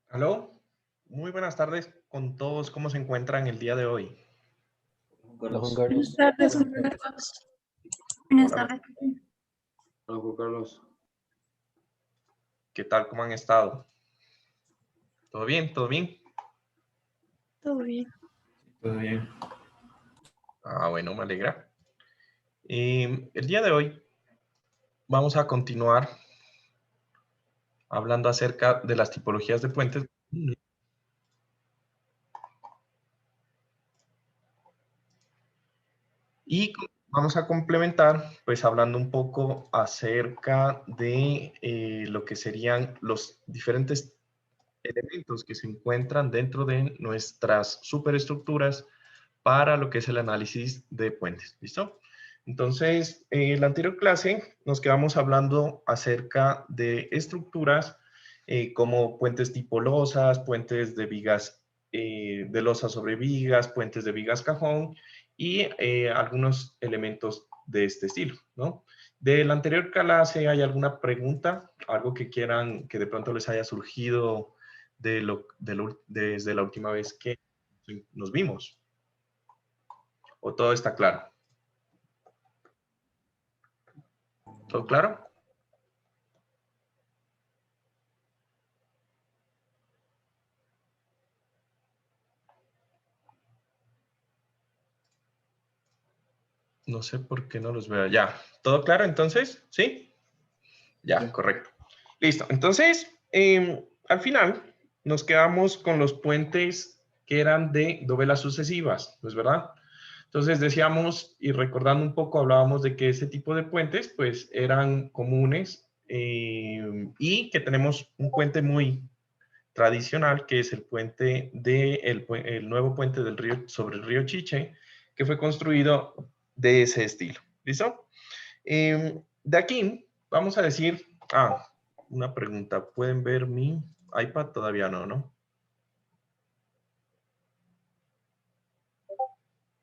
Aló, muy buenas tardes con todos. ¿Cómo se encuentran el día de hoy? Hola Juan Buenas Carlos. tardes, Juan Carlos. Buenas Hola, tardes. Hola Juan Carlos. ¿qué tal? ¿Cómo han estado? ¿Todo bien? ¿Todo bien? Todo bien. ¿Todo bien? Bueno, me alegra. El día de hoy vamos a continuar hablando acerca de las tipologías de puentes y vamos a complementar, pues hablando un poco acerca de lo que serían los diferentes elementos que se encuentran dentro de nuestras superestructuras para lo que es el análisis de puentes. ¿Listo? Entonces, en la anterior clase nos quedamos hablando acerca de estructuras como puentes tipo losas, puentes de vigas de losas sobre vigas, puentes de vigas cajón y algunos elementos de este estilo, ¿no? De la anterior clase, ¿hay alguna pregunta? Algo que quieran, que de pronto les haya surgido desde la última vez que nos vimos? ¿O todo está claro? ¿Todo claro? No sé por qué no los veo. Ya, ¿todo claro entonces? ¿Sí? Ya, Sí. correcto. Listo. Entonces, al final nos quedamos con los puentes que eran de dovelas sucesivas, ¿no es verdad? Entonces decíamos, y recordando un poco, hablábamos de que ese tipo de puentes, pues, eran comunes y que tenemos un puente muy tradicional, que es el puente el nuevo puente del río sobre el río Chiche, que fue construido de ese estilo. ¿Listo? De aquí vamos a decir, una pregunta, ¿pueden ver mi iPad? Todavía no, ¿no?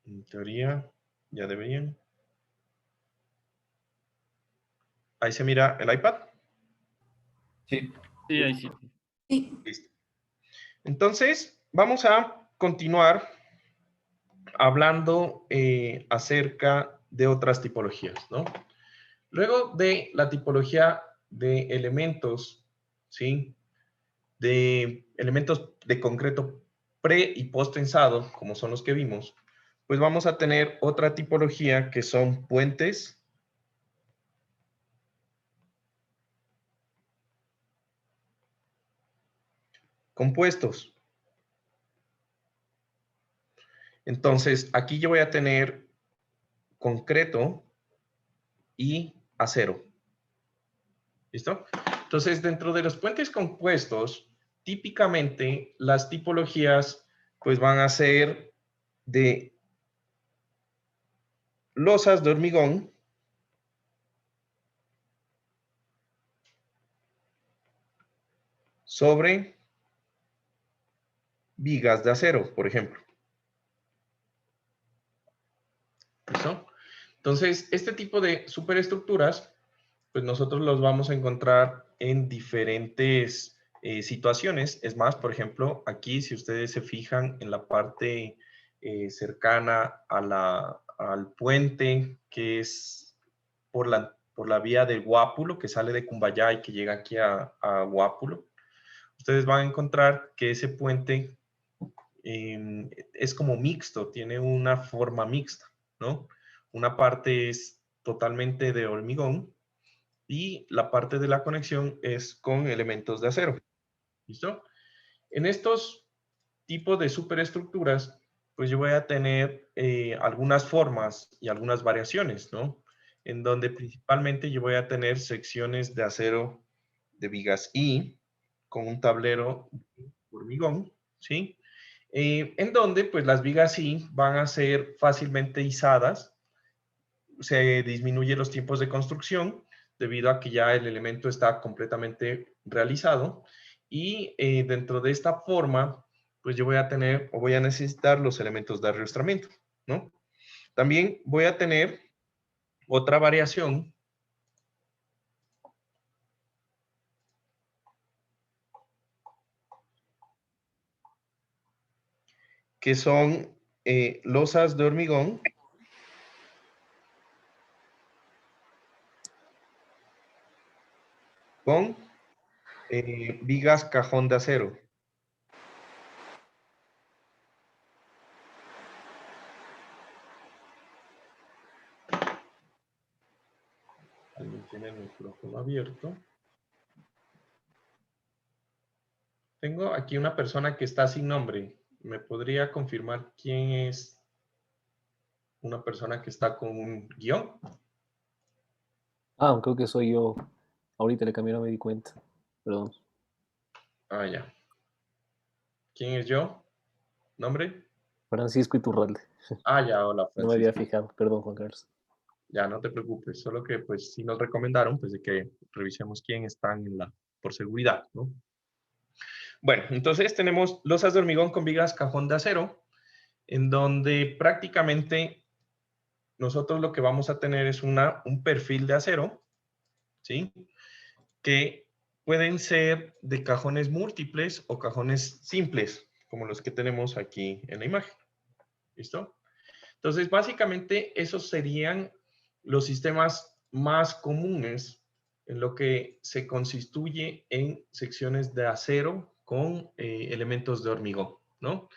En teoría ya deberían. Ahí se mira el iPad. Sí. Sí, ahí sí. Sí. Listo. Entonces, vamos a continuar hablando acerca de otras tipologías, ¿no? Luego de la tipología de elementos, ¿sí? De elementos de concreto pre y post tensado, como son los que vimos, pues vamos a tener otra tipología que son puentes compuestos. Entonces, aquí yo voy a tener concreto y acero. ¿Listo? Entonces, dentro de los puentes compuestos, típicamente las tipologías pues van a ser de losas de hormigón sobre vigas de acero, por ejemplo. ¿Listo? Entonces, este tipo de superestructuras, pues nosotros los vamos a encontrar en diferentes situaciones. Es más, por ejemplo, aquí, si ustedes se fijan en la parte cercana al puente, que es por la vía del Guápulo, que sale de Cumbayá y que llega aquí a Guápulo, ustedes van a encontrar que ese puente es como mixto, tiene una forma mixta, ¿no? Una parte es totalmente de hormigón y la parte de la conexión es con elementos de acero. ¿Listo? En estos tipos de superestructuras, pues yo voy a tener algunas formas y algunas variaciones, ¿no? En donde principalmente yo voy a tener secciones de acero de vigas I con un tablero de hormigón, ¿sí? En donde pues las vigas I van a ser fácilmente izadas, se disminuye los tiempos de construcción debido a que ya el elemento está completamente realizado y dentro de esta forma pues yo voy a tener o voy a necesitar los elementos de arrastramiento, ¿no? También voy a tener otra variación que son losas de hormigón con vigas cajón de acero. Alguien tiene el micrófono abierto. Tengo aquí una persona que está sin nombre. ¿Me podría confirmar quién es una persona que está con un guión? Ah, creo que soy yo. Ahorita le cambié, no me di cuenta. Perdón. Ah, ya. ¿Quién es yo? ¿Nombre? Francisco Iturralde. Ah, ya, hola, No me había Francisco. fijado. Perdón, Juan Carlos. Ya, no te preocupes. Solo que, pues, sí nos recomendaron, pues, de que revisemos quién están por seguridad, ¿no? Bueno, entonces tenemos losas de hormigón con vigas cajón de acero, en donde prácticamente nosotros lo que vamos a tener es un perfil de acero, ¿sí? Que pueden ser de cajones múltiples o cajones simples, como los que tenemos aquí en la imagen. ¿Listo? Entonces, básicamente, esos serían los sistemas más comunes en lo que se constituye en secciones de acero con elementos de hormigón, ¿no?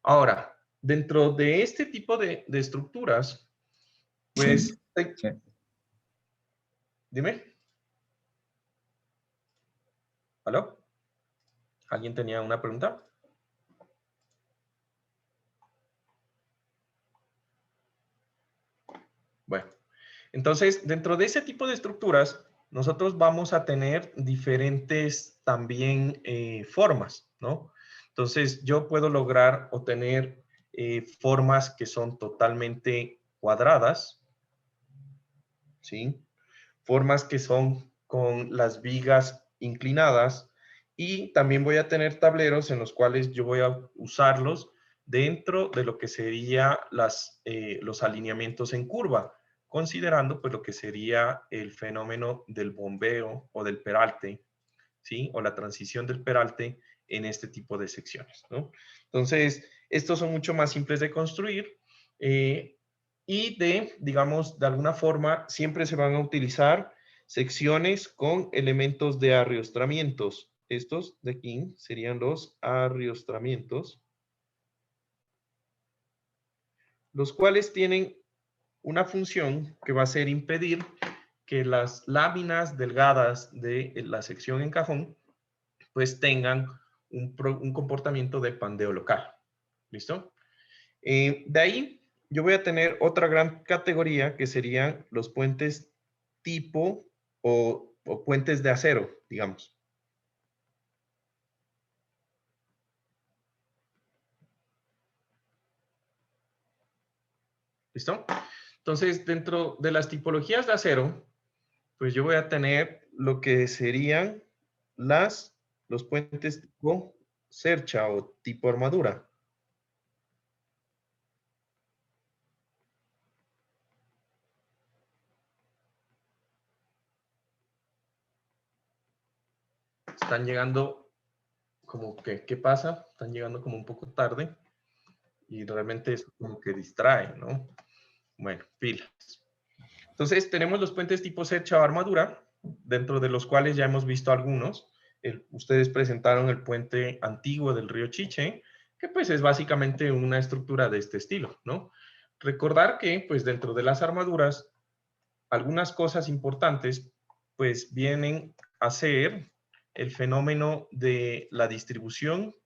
Ahora, dentro de este tipo de estructuras, pues, Sí. dime. ¿Aló? ¿Alguien tenía una pregunta? Bueno, entonces, dentro de ese tipo de estructuras, nosotros vamos a tener diferentes también formas, ¿no? Entonces, yo puedo lograr obtener formas que son totalmente cuadradas, ¿sí? Formas que son con las vigas inclinadas y también voy a tener tableros en los cuales yo voy a usarlos dentro de lo que sería los alineamientos en curva, considerando pues lo que sería el fenómeno del bombeo o del peralte, ¿sí? O la transición del peralte en este tipo de secciones, ¿no? Entonces, estos son mucho más simples de construir y digamos, de alguna forma, siempre se van a utilizar secciones con elementos de arriostramientos. Estos de aquí serían los arriostramientos, los cuales tienen una función que va a ser impedir que las láminas delgadas de la sección en cajón pues tengan un comportamiento de pandeo local. ¿Listo? De ahí yo voy a tener otra gran categoría que serían los puentes tipo o puentes de acero, digamos. ¿Listo? Entonces, dentro de las tipologías de acero, pues yo voy a tener lo que serían los puentes tipo cercha o tipo armadura. Están llegando como que, ¿qué pasa? Están llegando como un poco tarde y realmente es como que distrae, ¿no? Bueno, pilas. Entonces, tenemos los puentes tipo cercha o armadura, dentro de los cuales ya hemos visto algunos. Ustedes presentaron el puente antiguo del río Chiche, que pues es básicamente una estructura de este estilo, ¿no? Recordar que, pues dentro de las armaduras, algunas cosas importantes, pues vienen a ser el fenómeno de la distribución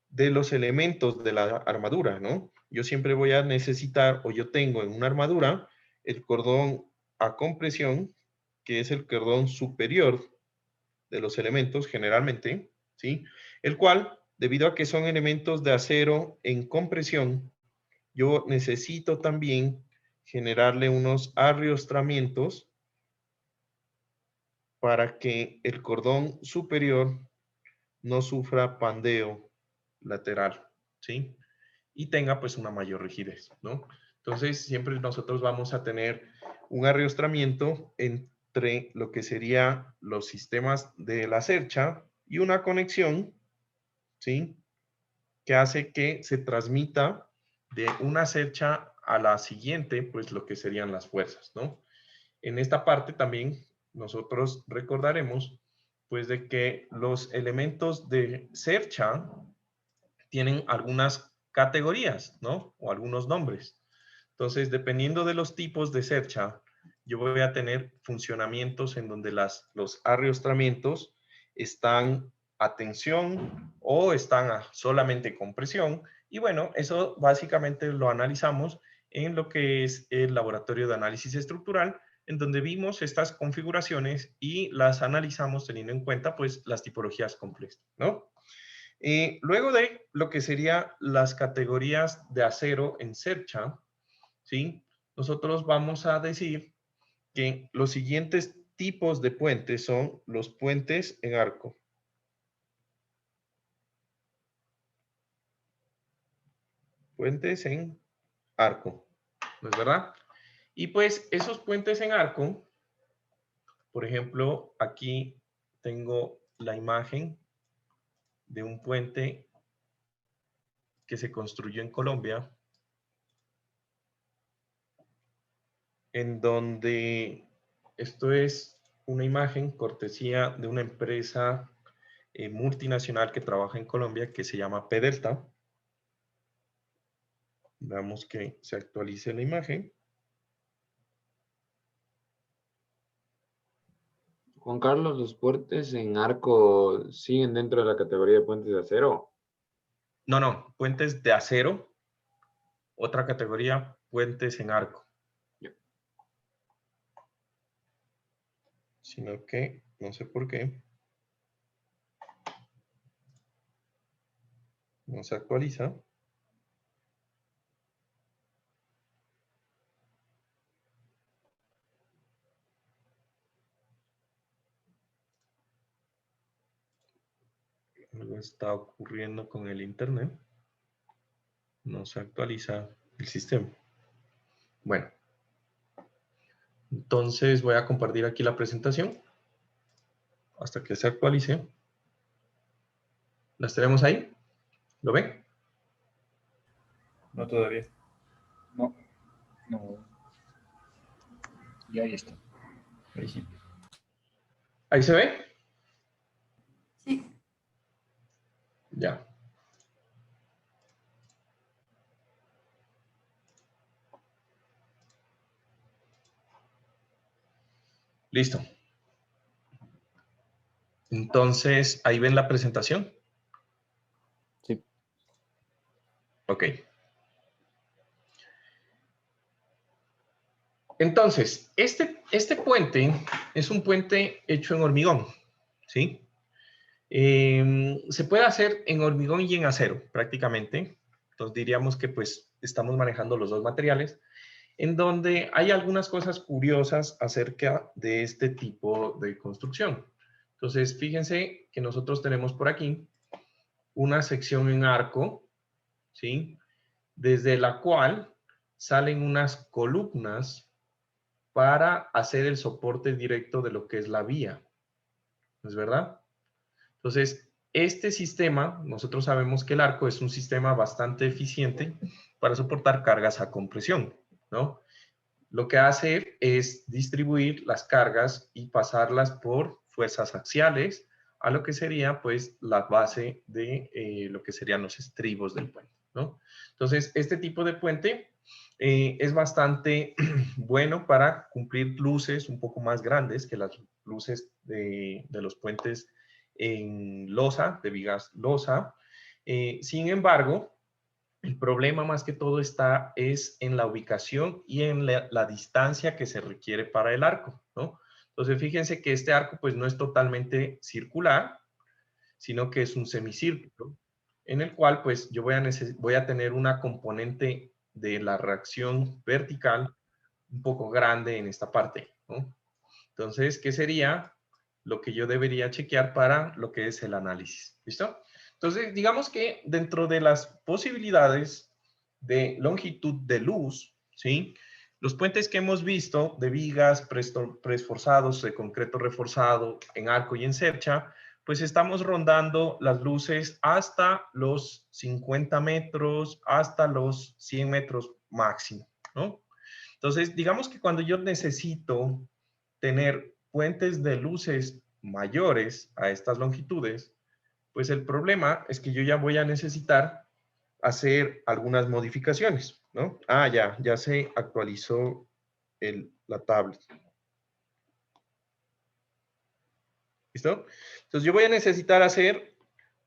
de los elementos de la armadura, ¿no? Yo siempre voy a necesitar, o yo tengo en una armadura, el cordón a compresión, que es el cordón superior de los elementos generalmente, ¿sí? El cual, debido a que son elementos de acero en compresión, yo necesito también generarle unos arriostramientos para que el cordón superior no sufra pandeo lateral, ¿sí? Y tenga pues una mayor rigidez, ¿no? Entonces, siempre nosotros vamos a tener un arriostramiento entre lo que sería los sistemas de la cercha y una conexión, ¿sí? que hace que se transmita de una cercha a la siguiente, pues lo que serían las fuerzas, ¿no? En esta parte también nosotros recordaremos, pues, de que los elementos de cercha tienen algunas categorías, ¿no? O algunos nombres. Entonces, dependiendo de los tipos de cercha, yo voy a tener funcionamientos en donde los arrastramientos están a tensión o están a solamente compresión. Y bueno, eso básicamente lo analizamos en lo que es el laboratorio de análisis estructural, en donde vimos estas configuraciones y las analizamos teniendo en cuenta, pues, las tipologías complejas, ¿no? Luego de lo que serían las categorías de acero en cercha, ¿sí? Nosotros vamos a decir que los siguientes tipos de puentes son los puentes en arco. Puentes en arco, ¿no es verdad? Y pues esos puentes en arco, por ejemplo, aquí tengo la imagen de un puente que se construyó en Colombia, en donde esto es una imagen cortesía de una empresa multinacional que trabaja en Colombia que se llama Pedelta. Veamos que se actualice la imagen. Juan Carlos, ¿los puentes en arco siguen dentro de la categoría de puentes de acero? No, no, puentes de acero. Otra categoría, puentes en arco. Sino que, no sé por qué, no se actualiza. Algo está ocurriendo con el internet. No se actualiza el sistema. Bueno, entonces voy a compartir aquí la presentación hasta que se actualice. ¿Las tenemos ahí? ¿Lo ven? No todavía. No. Ya ahí está. Ahí sí. ¿Ahí se ve? Sí. Ya. Listo. Entonces, ¿ahí ven la presentación? Sí. Ok. Entonces, este puente es un puente hecho en hormigón, ¿sí? Se puede hacer en hormigón y en acero, prácticamente. Entonces, diríamos que pues estamos manejando los dos materiales, en donde hay algunas cosas curiosas acerca de este tipo de construcción. Entonces, fíjense que nosotros tenemos por aquí una sección en arco, ¿sí? Desde la cual salen unas columnas para hacer el soporte directo de lo que es la vía. ¿No es verdad? Entonces, este sistema, nosotros sabemos que el arco es un sistema bastante eficiente para soportar cargas a compresión, ¿no? Lo que hace es distribuir las cargas y pasarlas por fuerzas axiales a lo que sería, pues, la base de lo que serían los estribos del puente, ¿no? Entonces, este tipo de puente es bastante bueno para cumplir luces un poco más grandes que las luces de los puentes en losa, de vigas losa. Sin embargo, el problema más que todo es en la ubicación y en la distancia que se requiere para el arco, ¿no? Entonces, fíjense que este arco pues no es totalmente circular, sino que es un semicírculo, en el cual pues yo voy a tener una componente de la reacción vertical un poco grande en esta parte, ¿no? Entonces, ¿qué sería lo que yo debería chequear para lo que es el análisis? ¿Listo? Entonces, digamos que dentro de las posibilidades de longitud de luz, ¿sí? Los puentes que hemos visto de vigas, preesforzados, de concreto reforzado, en arco y en cercha, pues estamos rondando las luces hasta los 50 metros, hasta los 100 metros máximo, ¿no? Entonces, digamos que cuando yo necesito tener puentes de luces mayores a estas longitudes, pues el problema es que yo ya voy a necesitar hacer algunas modificaciones, ¿no? Ah, ya se actualizó la tablet. ¿Listo? Entonces yo voy a necesitar hacer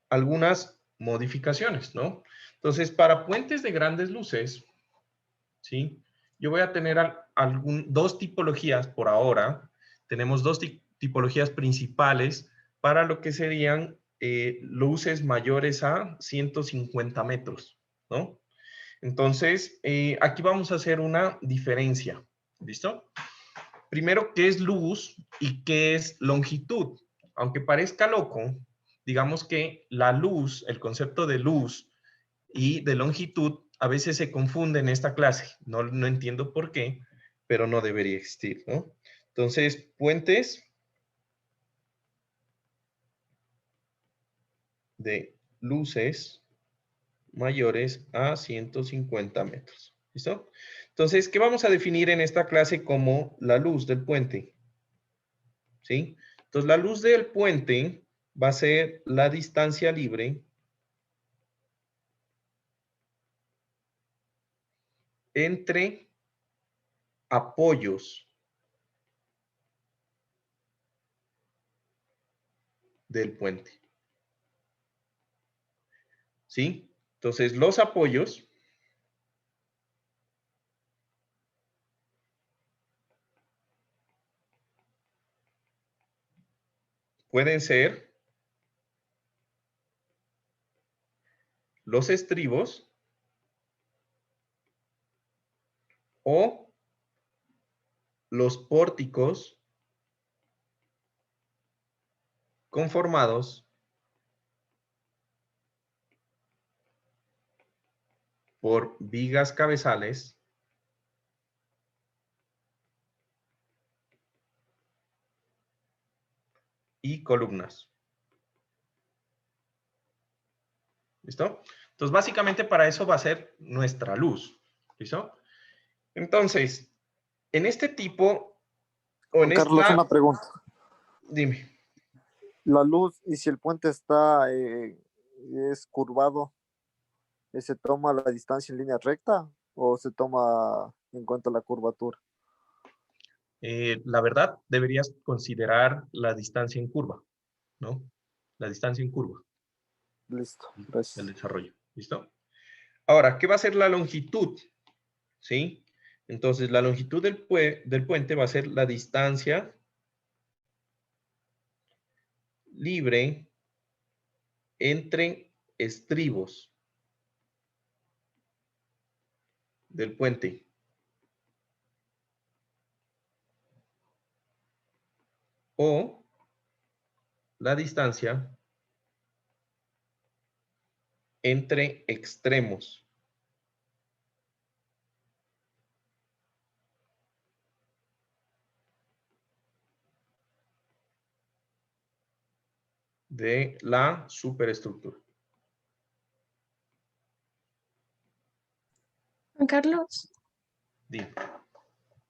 algunas modificaciones, ¿no? Entonces, para puentes de grandes luces, ¿sí? Yo voy a tener dos tipologías por ahora. Tenemos dos tipologías principales para lo que serían luces mayores a 150 metros, ¿no? Entonces, aquí vamos a hacer una diferencia, ¿listo? Primero, ¿qué es luz y qué es longitud? Aunque parezca loco, digamos que la luz, el concepto de luz y de longitud a veces se confunde en esta clase. No entiendo por qué, pero no debería existir, ¿no? Entonces, puentes de luces mayores a 150 metros. ¿Listo? Entonces, ¿qué vamos a definir en esta clase como la luz del puente? ¿Sí? Entonces, la luz del puente va a ser la distancia libre entre apoyos del puente. ¿Sí? Entonces, los apoyos pueden ser los estribos o los pórticos conformados por vigas cabezales y columnas. ¿Listo? Entonces, básicamente para eso va a ser nuestra luz. ¿Listo? Entonces, en este tipo, o en Juan Carlos, esta... una pregunta. Dime. La luz, y si el puente está es curvado, ¿se toma la distancia en línea recta o se toma en cuenta la curvatura? La verdad, deberías considerar la distancia en curva, ¿no? La distancia en curva Listo, del gracias. desarrollo. ¿Listo? Ahora, ¿qué va a ser la longitud? ¿Sí? Entonces, la longitud del puente va a ser la distancia libre entre estribos del puente. O la distancia entre extremos de la superestructura. Juan Carlos, Dime.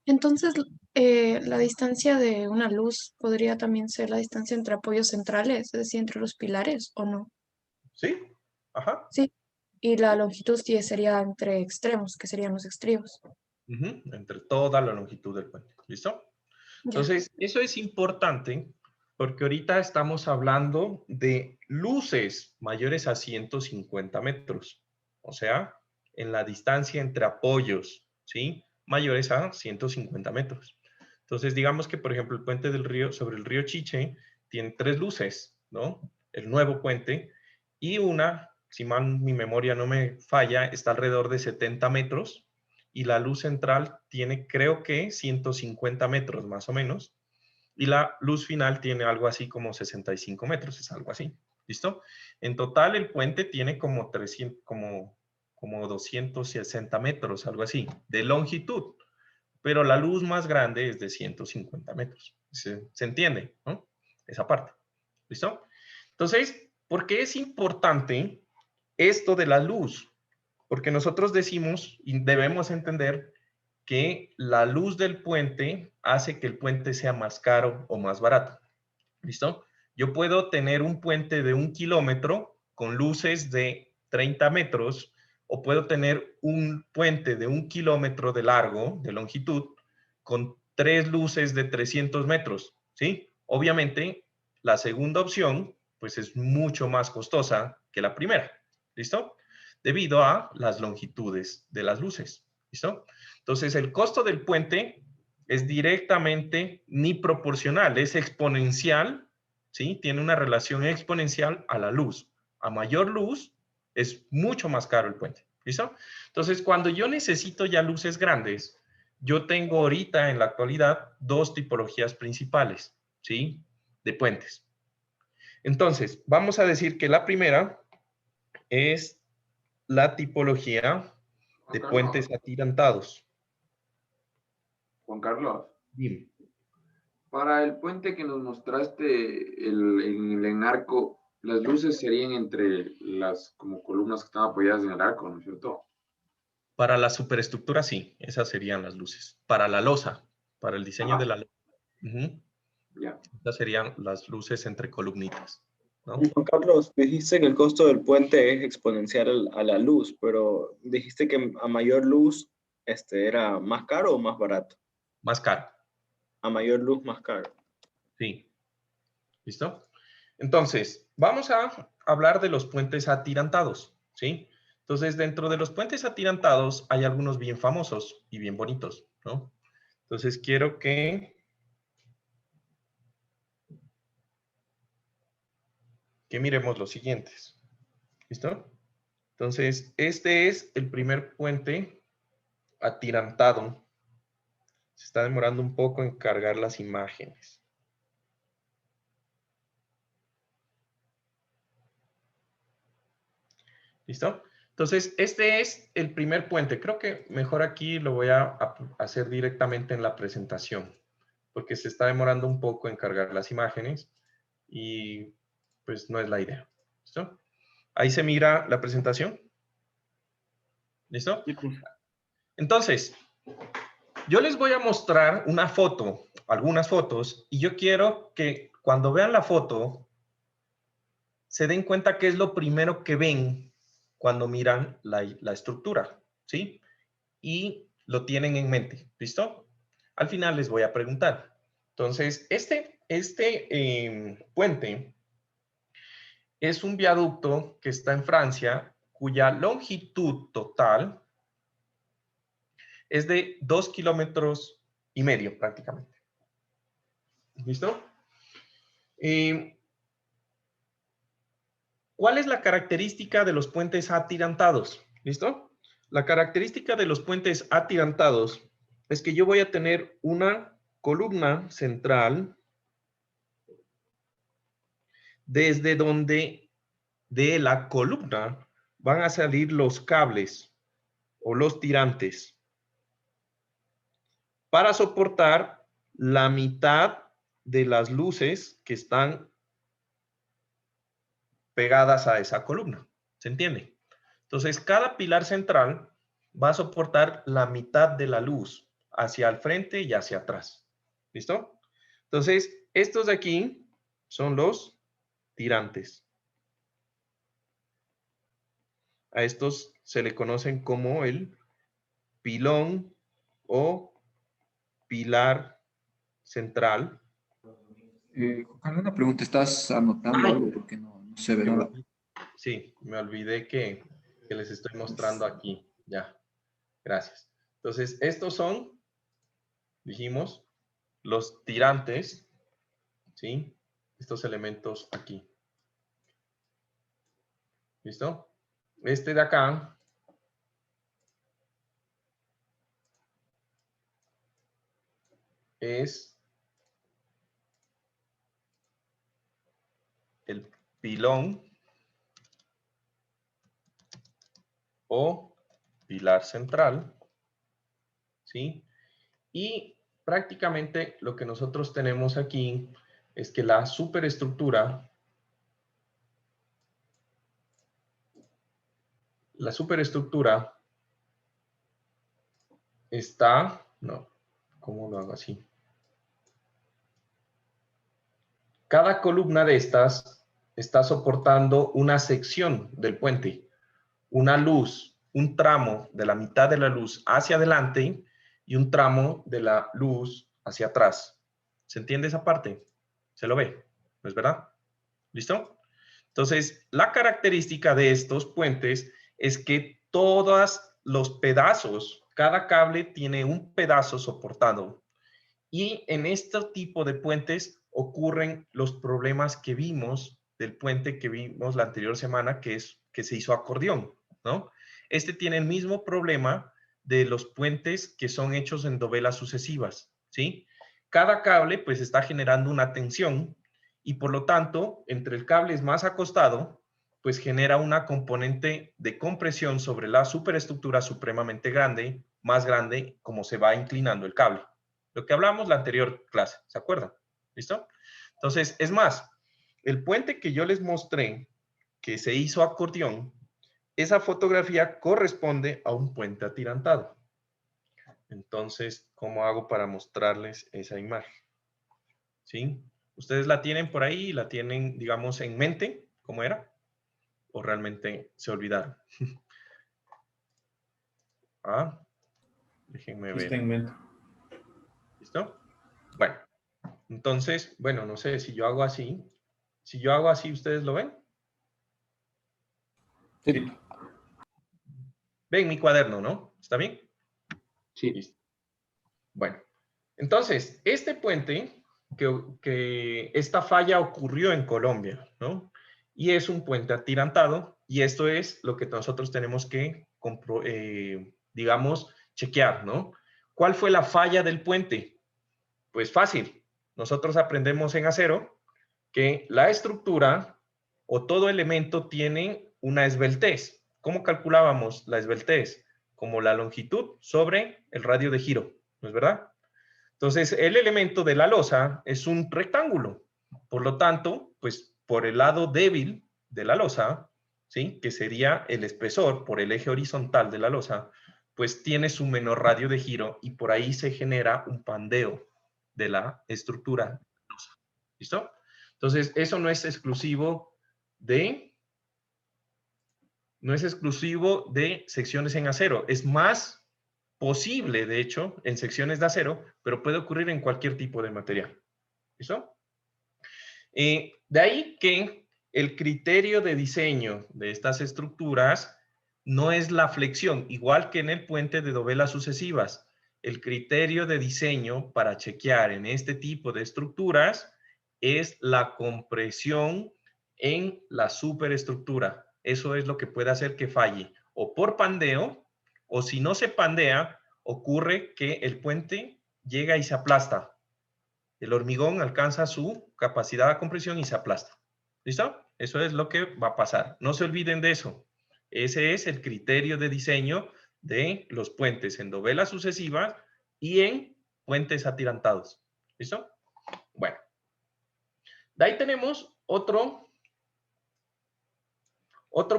entonces la distancia de una luz podría también ser la distancia entre apoyos centrales, es decir, entre los pilares, ¿o no? ¿Sí? Ajá. Sí. Y la longitud sí sería entre extremos, que serían los estribos. Entre toda la longitud del puente. ¿Listo? Ya. Entonces, eso es importante porque ahorita estamos hablando de luces mayores a 150 metros. O sea, en la distancia entre apoyos, ¿sí? Mayores a 150 metros. Entonces, digamos que, por ejemplo, el puente del río, sobre el río Chiche, tiene 3 luces, ¿no? El nuevo puente. Y una, si mal mi memoria no me falla, está alrededor de 70 metros. Y la luz central tiene, creo que, 150 metros más o menos. Y la luz final tiene algo así como 65 metros, es algo así. ¿Listo? En total, el puente tiene como 300, como 260 metros, algo así, de longitud. Pero la luz más grande es de 150 metros. ¿Se entiende? ¿No? Esa parte. ¿Listo? Entonces, ¿por qué es importante esto de la luz? Porque nosotros decimos y debemos entender que la luz del puente hace que el puente sea más caro o más barato. ¿Listo? Yo puedo tener un puente de 1 kilómetro con luces de 30 metros, o puedo tener un puente de 1 kilómetro de largo, de longitud, con 3 luces de 300 metros, ¿sí? Obviamente, la segunda opción, pues es mucho más costosa que la primera, ¿listo? Debido a las longitudes de las luces, ¿listo? Entonces, el costo del puente es directamente ni proporcional, es exponencial, ¿sí? Tiene una relación exponencial a la luz. A mayor luz, es mucho más caro el puente, ¿listo? Entonces, cuando yo necesito ya luces grandes, yo tengo ahorita, en la actualidad, 2 tipologías principales, ¿sí? De puentes. Entonces, vamos a decir que la primera es la tipología de puentes atirantados. Juan Carlos, Dime. para el puente que nos mostraste en el enarco, las luces serían entre las como columnas que están apoyadas en el arco, ¿no es cierto? Para la superestructura, sí, esas serían las luces. Para la losa, para el diseño Ajá. de la losa, Ya. estas serían las luces entre columnitas, ¿no? Juan Carlos, dijiste que el costo del puente es exponencial a la luz, pero dijiste que a mayor luz era más caro o más barato. Más caro, A mayor luz, más caro. sí. ¿Listo? Entonces, vamos a hablar de los puentes atirantados, ¿sí? Entonces, dentro de los puentes atirantados hay algunos bien famosos y bien bonitos, ¿no? Entonces, quiero que miremos los siguientes. ¿Listo? Entonces, este es el primer puente atirantado. Se está demorando un poco en cargar las imágenes. ¿Listo? Entonces, este es el primer puente. Creo que mejor aquí lo voy a hacer directamente en la presentación, porque se está demorando un poco en cargar las imágenes y pues no es la idea. ¿Listo? Ahí se mira la presentación. ¿Listo? Entonces, yo les voy a mostrar una foto, algunas fotos, y yo quiero que cuando vean la foto se den cuenta qué es lo primero que ven cuando miran la estructura, ¿sí? Y lo tienen en mente, ¿listo? Al final les voy a preguntar. Entonces, este puente es un viaducto que está en Francia, cuya longitud total es de 2,5 kilómetros prácticamente. ¿Listo? ¿Cuál es la característica de los puentes atirantados? ¿Listo? La característica de los puentes atirantados es que yo voy a tener una columna central desde donde de la columna van a salir los cables o los tirantes para soportar la mitad de las luces que están pegadas a esa columna. ¿Se entiende? Entonces, cada pilar central va a soportar la mitad de la luz hacia el frente y hacia atrás. ¿Listo? Entonces, estos de aquí son los tirantes. A estos se le conocen como el pilón o pilar central. Juan Carlos, una pregunta, ¿estás anotando algo? Porque no se ve nada. Sí, me olvidé que les estoy mostrando aquí. Ya, gracias. Entonces, estos son, dijimos, los tirantes, ¿sí? Estos elementos aquí. ¿Listo? Este de acá es el pilón o pilar central, ¿sí? Y prácticamente lo que nosotros tenemos aquí es que la superestructura la superestructura está, no, ¿cómo lo hago así? Cada columna de estas está soportando una sección del puente, una luz, un tramo de la mitad de la luz hacia adelante y un tramo de la luz hacia atrás. ¿Se entiende esa parte? ¿Se lo ve? ¿No es verdad? ¿Listo? Entonces, la característica de estos puentes es que todos los pedazos, cada cable tiene un pedazo soportado. Y en este tipo de puentes ocurren los problemas que vimos del puente que vimos la anterior semana, que es que se hizo acordeón, ¿no? Este tiene el mismo problema de los puentes que son hechos en dovelas sucesivas, ¿sí? Cada cable pues está generando una tensión y por lo tanto, entre el cable es más acostado, pues genera una componente de compresión sobre la superestructura supremamente grande, más grande, como se va inclinando el cable. Lo que hablamos la anterior clase, ¿se acuerdan? ¿Listo? Entonces, es más, el puente que yo les mostré, que se hizo acordeón, esa fotografía corresponde a un puente atirantado. Entonces, ¿cómo hago para mostrarles esa imagen? ¿Sí? ¿Ustedes la tienen por ahí? ¿La tienen, digamos, en mente? ¿Cómo era? ¿O realmente se olvidaron? Ah, déjenme ver. Está en mente. ¿Listo? Bueno, entonces, bueno, no sé, si yo hago así, ¿ustedes lo ven? Sí. Ven mi cuaderno, ¿no? ¿Está bien? Sí. Listo. Bueno, entonces, este puente, que esta falla ocurrió en Colombia, ¿no? Y es un puente atirantado, y esto es lo que nosotros tenemos que, digamos, chequear, ¿no? ¿Cuál fue la falla del puente? Pues fácil. Nosotros aprendemos en acero que la estructura o todo elemento tiene una esbeltez. ¿Cómo calculábamos la esbeltez? Como la longitud sobre el radio de giro, ¿no es verdad? Entonces, el elemento de la losa es un rectángulo. Por lo tanto, pues por el lado débil de la losa, ¿sí? Que sería el espesor por el eje horizontal de la losa, pues tiene su menor radio de giro y por ahí se genera un pandeo de la estructura losa. ¿Listo? Entonces, eso no es exclusivo de secciones en acero. Es más posible, de hecho, en secciones de acero, pero puede ocurrir en cualquier tipo de material. ¿Listo? De ahí que el criterio de diseño de estas estructuras no es la flexión, igual que en el puente de dovelas sucesivas. El criterio de diseño para chequear en este tipo de estructuras es la compresión en la superestructura. Eso es lo que puede hacer que falle o por pandeo, o si no se pandea, ocurre que el puente llega y se aplasta. El hormigón alcanza su capacidad de compresión y se aplasta. ¿Listo? Eso es lo que va a pasar. No se olviden de eso. Ese es el criterio de diseño de los puentes en dovelas sucesivas y en puentes atirantados. ¿Listo? Bueno. De ahí tenemos otro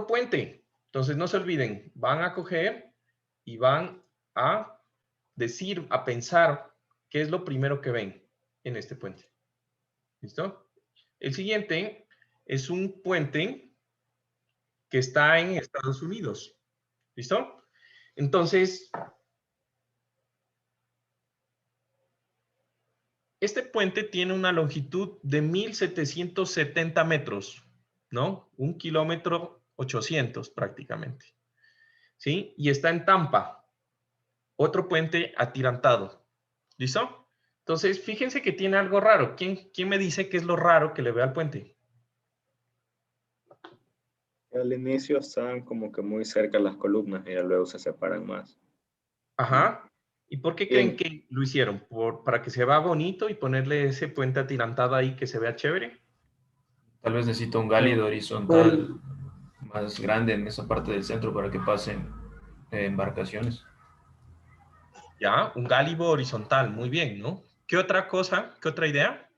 puente. Entonces, no se olviden, van a coger y van a decir, a pensar qué es lo primero que ven en este puente. ¿Listo? El siguiente es un puente que está en Estados Unidos. ¿Listo? Entonces, este puente tiene una longitud de 1,770 metros, ¿no? 1,8 kilómetros prácticamente. ¿Sí? Y está en Tampa. Otro puente atirantado. ¿Listo? Entonces, fíjense que tiene algo raro. ¿Quién me dice qué es lo raro que le ve al puente? Al inicio están como que muy cerca las columnas y ya luego se separan más. Ajá. ¿Y por qué creen que lo hicieron? ¿Para que se vea bonito y ponerle ese puente atirantado ahí que se vea chévere? Tal vez necesita un gálido horizontal más grande en esa parte del centro para que pasen embarcaciones. Ya, un gálibo horizontal, muy bien, ¿no? ¿Qué otra cosa? ¿Qué otra idea?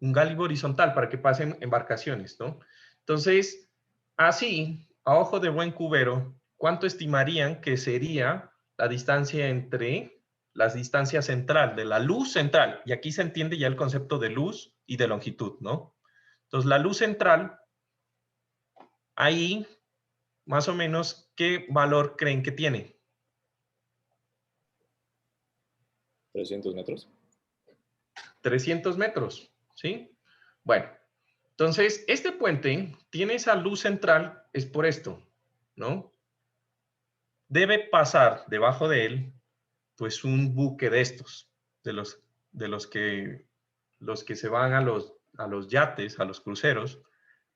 Un gálibo horizontal para que pasen embarcaciones, ¿no? Entonces, así, a ojo de buen cubero, ¿cuánto estimarían que sería la distancia entre la distancia central, de la luz central? Y aquí se entiende ya el concepto de luz y de longitud, ¿no? Entonces, la luz central, ahí, más o menos, ¿qué valor creen que tiene? 300 metros. 300 metros, ¿sí? Bueno, entonces, este puente tiene esa luz central, es por esto, ¿no? Debe pasar debajo de él, pues, un buque de estos, de los que se van a los yates, a los cruceros,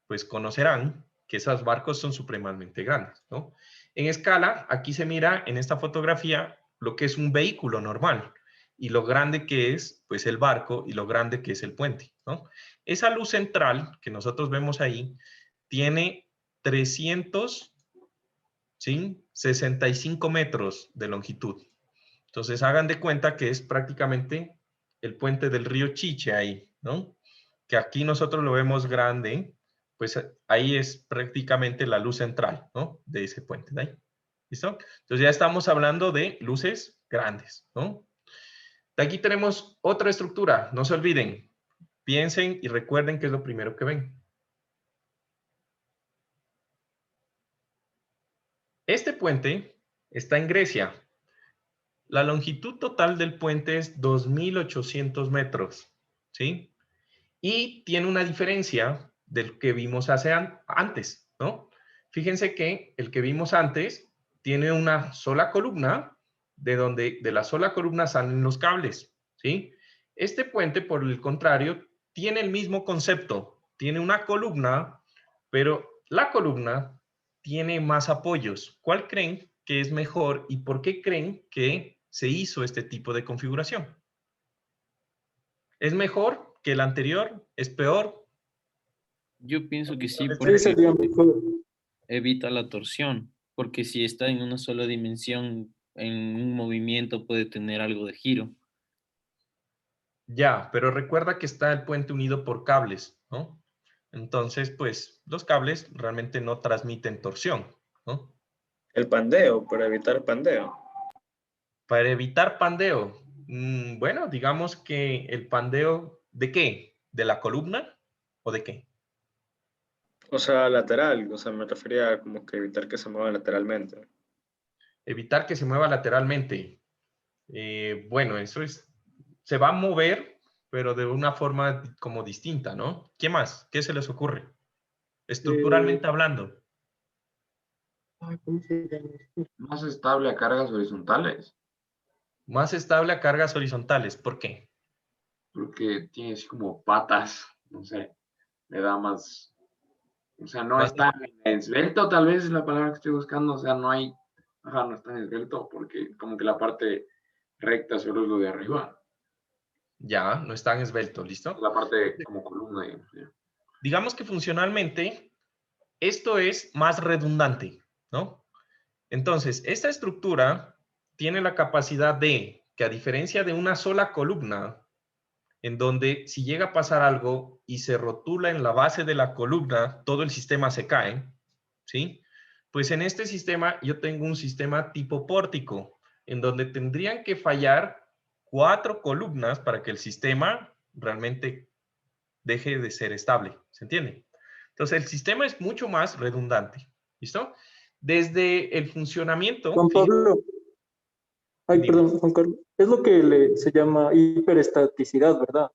pues conocerán que esos barcos son supremamente grandes, ¿no? En escala, aquí se mira en esta fotografía lo que es un vehículo normal y lo grande que es, pues, el barco y lo grande que es el puente, ¿no? Esa luz central que nosotros vemos ahí tiene 365 metros de longitud. Entonces, hagan de cuenta que es prácticamente el puente del río Chiche ahí, ¿no? Que aquí nosotros lo vemos grande, pues ahí es prácticamente la luz central, ¿no? De ese puente de ahí. ¿Listo? Entonces ya estamos hablando de luces grandes, ¿no? De aquí tenemos otra estructura, no se olviden, piensen y recuerden qué es lo primero que ven. Este puente está en Grecia. La longitud total del puente es 2.800 metros, ¿sí? Y tiene una diferencia del que vimos antes, ¿no? Fíjense que el que vimos antes tiene una sola columna, de donde de la sola columna salen los cables, ¿sí? Este puente, por el contrario, tiene el mismo concepto. Tiene una columna, pero la columna tiene más apoyos. ¿Cuál creen que es mejor y por qué creen que se hizo este tipo de configuración? ¿Es mejor que el anterior? ¿Es peor? Yo pienso que sí, Sí, porque sería mejor. evita la torsión, porque si está en una sola dimensión, en un movimiento puede tener algo de giro. Ya, pero recuerda que está el puente unido por cables, ¿no? Entonces, pues, los cables realmente no transmiten torsión, ¿no? El pandeo, para evitar pandeo. Para evitar pandeo, bueno, digamos que el pandeo, ¿de qué? ¿De la columna o de qué? O sea, lateral, o sea, me refería a como que evitar que se mueva lateralmente. Evitar que se mueva lateralmente. Bueno, se va a mover, pero de una forma como distinta, ¿no? ¿Qué más? ¿Qué se les ocurre? Estructuralmente hablando. ¿Cómo se llama? Más estable a cargas horizontales, Más estable a cargas horizontales. ¿Por qué? porque tiene así como patas, no sé, le da más, o sea, no Más es tan esbelto, tal vez es la palabra que estoy buscando, o sea, no hay, ajá, no es tan esbelto, porque como que la parte recta solo es lo de arriba, Ya, no es tan esbelto, ¿listo? la parte como columna, digamos. ¿Ya? Digamos que funcionalmente esto es más redundante, ¿no? Entonces, esta estructura tiene la capacidad de que, a diferencia de una sola columna, en donde si llega a pasar algo y se rotula en la base de la columna, todo el sistema se cae, ¿sí? Pues en este sistema yo tengo un sistema tipo pórtico, en donde tendrían que fallar 4 columnas para que el sistema realmente deje de ser estable, ¿se entiende? Entonces el sistema es mucho más redundante, ¿listo? Desde el funcionamiento... Juan Pablo, ay, Dime. perdón, Juan Carlos, es lo que se llama hiperestaticidad, ¿verdad?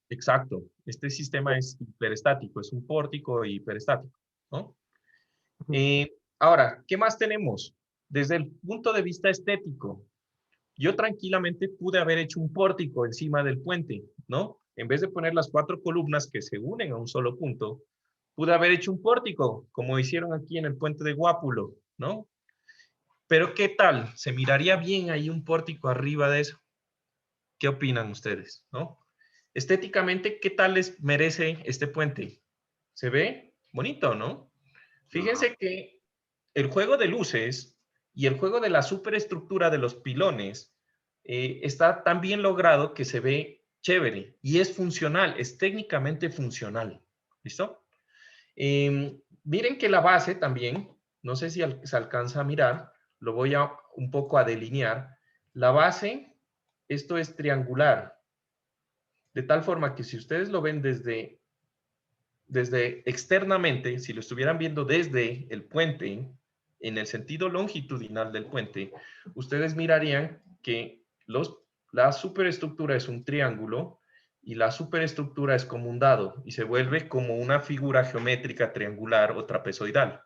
Exacto. Este sistema es hiperestático, es un pórtico hiperestático, ¿no? Ahora, ¿qué más tenemos? Desde el punto de vista estético, yo tranquilamente pude haber hecho un pórtico encima del puente, ¿no? En vez de poner las 4 columnas que se unen a un solo punto, pude haber hecho un pórtico, como hicieron aquí en el puente de Guápulo, ¿no? Pero ¿qué tal? ¿Se miraría bien ahí un pórtico arriba de eso? ¿Qué opinan ustedes, no? Estéticamente, ¿qué tal les merece este puente? ¿Se ve bonito, no? Fíjense que el juego de luces y el juego de la superestructura de los pilones está tan bien logrado que se ve chévere y es funcional, es técnicamente funcional. ¿Listo? Miren que la base también no sé si se alcanza a mirar, lo voy a un poco a delinear. La base, esto es triangular. De tal forma que si ustedes lo ven desde externamente, si lo estuvieran viendo desde el puente, en el sentido longitudinal del puente, ustedes mirarían que la superestructura es un triángulo y la superestructura es como un dado y se vuelve como una figura geométrica triangular o trapezoidal,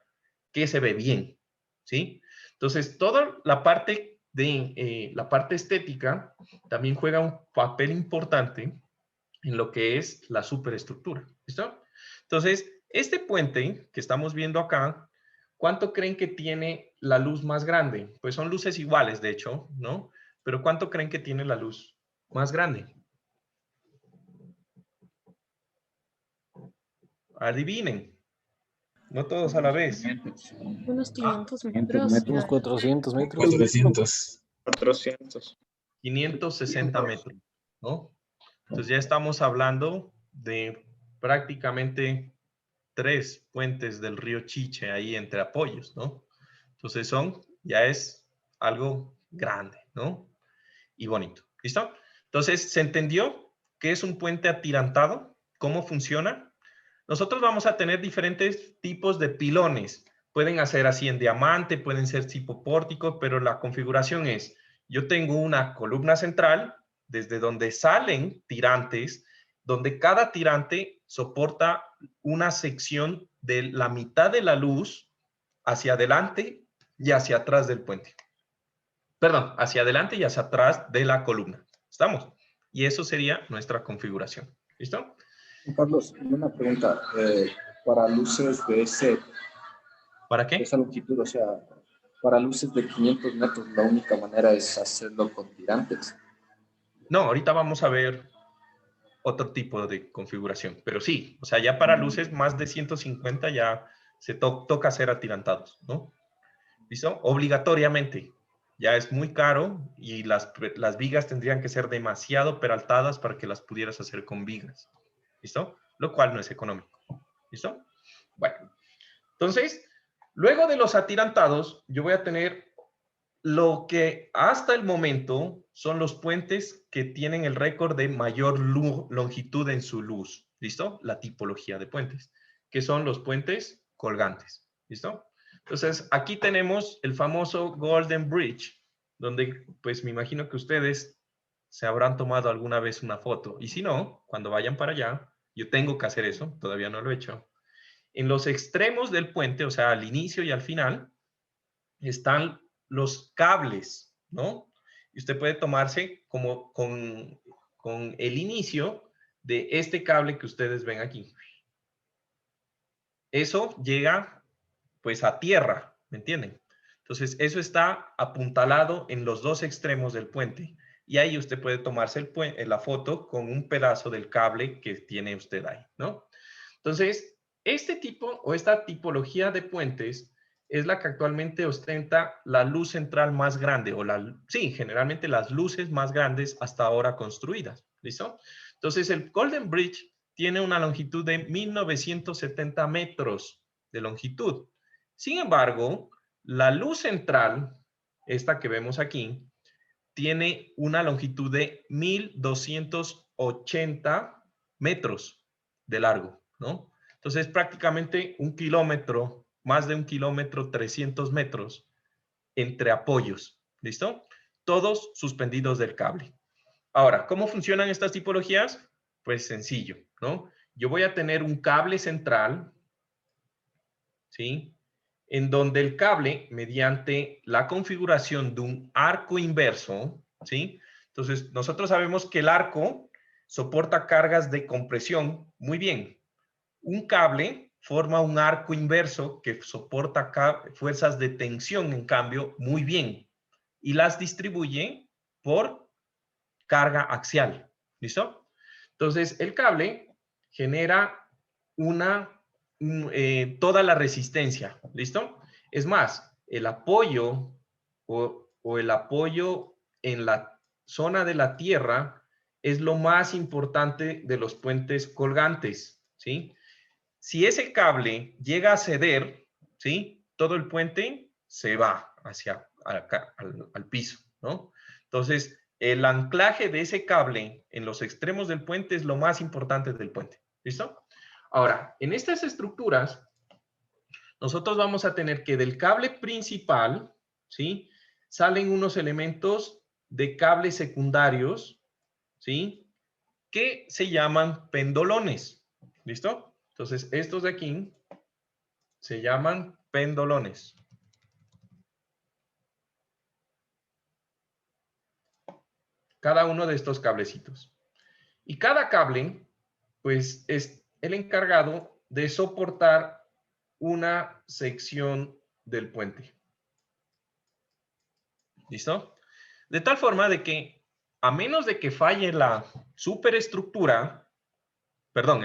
que se ve bien, ¿sí? Entonces, toda la parte la parte estética también juega un papel importante en lo que es la superestructura, ¿listo? Entonces, este puente que estamos viendo acá, ¿cuánto creen que tiene la luz más grande? Pues son luces iguales, de hecho, ¿no? Pero ¿cuánto creen que tiene la luz más grande? Adivinen. No todos a la vez. Unos 500 500 metros. metros. Unos 400 metros. 400. 400. 560 metros, ¿no? Entonces ya estamos hablando de prácticamente 3 puentes del río Chiche ahí entre apoyos, ¿no? Entonces ya es algo grande, ¿no? Y bonito, ¿listo? Entonces, ¿se entendió qué es un puente atirantado? ¿Cómo funciona? Nosotros vamos a tener diferentes tipos de pilones. Pueden hacer así en diamante, pueden ser tipo pórtico, pero la configuración es, yo tengo una columna central desde donde salen tirantes, donde cada tirante soporta una sección de la mitad de la luz hacia adelante y hacia atrás del puente. Perdón, hacia adelante y hacia atrás de la columna. ¿Estamos? Y eso sería nuestra configuración. ¿Listo? Carlos, una pregunta. Para luces de ¿Para qué? esa longitud, o sea, para luces de 500 metros, la única manera es hacerlo con tirantes. No, ahorita vamos a ver otro tipo de configuración. Pero sí, o sea, ya para luces más de 150 ya se toca hacer atirantados, ¿no? ¿Listo? Obligatoriamente. Ya es muy caro y las vigas tendrían que ser demasiado peraltadas para que las pudieras hacer con vigas. ¿Listo? Lo cual no es económico. ¿Listo? Bueno. Entonces, luego de los atirantados, yo voy a tener lo que hasta el momento son los puentes que tienen el récord de mayor longitud en su luz. ¿Listo? La tipología de puentes, que son los puentes colgantes. ¿Listo? Entonces, aquí tenemos el famoso Golden Bridge, donde pues me imagino que ustedes se habrán tomado alguna vez una foto. Y si no, cuando vayan para allá, yo tengo que hacer eso, todavía no lo he hecho. En los extremos del puente, o sea, al inicio y al final, están los cables, ¿no? Y usted puede tomarse como con el inicio de este cable que ustedes ven aquí. Eso llega, pues, a tierra, ¿me entienden? Entonces, eso está apuntalado en los dos extremos del puente. Y ahí usted puede tomarse la foto con un pedazo del cable que tiene usted ahí, ¿no? Entonces, este tipo o esta tipología de puentes es la que actualmente ostenta la luz central más grande, sí, generalmente las luces más grandes hasta ahora construidas, ¿listo? Entonces, el Golden Bridge tiene una longitud de 1970 metros de longitud. Sin embargo, la luz central, esta que vemos aquí, tiene una longitud de 1280 metros de largo, ¿no? Entonces, prácticamente 1 kilómetro, más de 1 kilómetro, 300 metros entre apoyos, ¿listo? Todos suspendidos del cable. Ahora, ¿cómo funcionan estas tipologías? Pues sencillo, ¿no? Yo voy a tener un cable central, ¿sí? En donde el cable, mediante la configuración de un arco inverso, ¿sí? Entonces, nosotros sabemos que el arco soporta cargas de compresión muy bien. Un cable forma un arco inverso que soporta fuerzas de tensión, en cambio, muy bien. Y las distribuye por carga axial. ¿Listo? Entonces, el cable genera toda la resistencia. ¿Listo? Es más, el apoyo o el apoyo en la zona de la tierra es lo más importante de los puentes colgantes. ¿Sí? Si ese cable llega a ceder, ¿sí? todo el puente se va hacia acá, al piso, ¿no? Entonces, el anclaje de ese cable en los extremos del puente es lo más importante del puente. ¿Listo? Ahora, en estas estructuras, nosotros vamos a tener que del cable principal, ¿sí? Salen unos elementos de cables secundarios, ¿sí? Que se llaman pendolones. ¿Listo? Entonces, estos de aquí se llaman pendolones. Cada uno de estos cablecitos. Y cada cable, pues, es el encargado de soportar una sección del puente. ¿Listo? De tal forma de que, a menos de que falle la superestructura, perdón,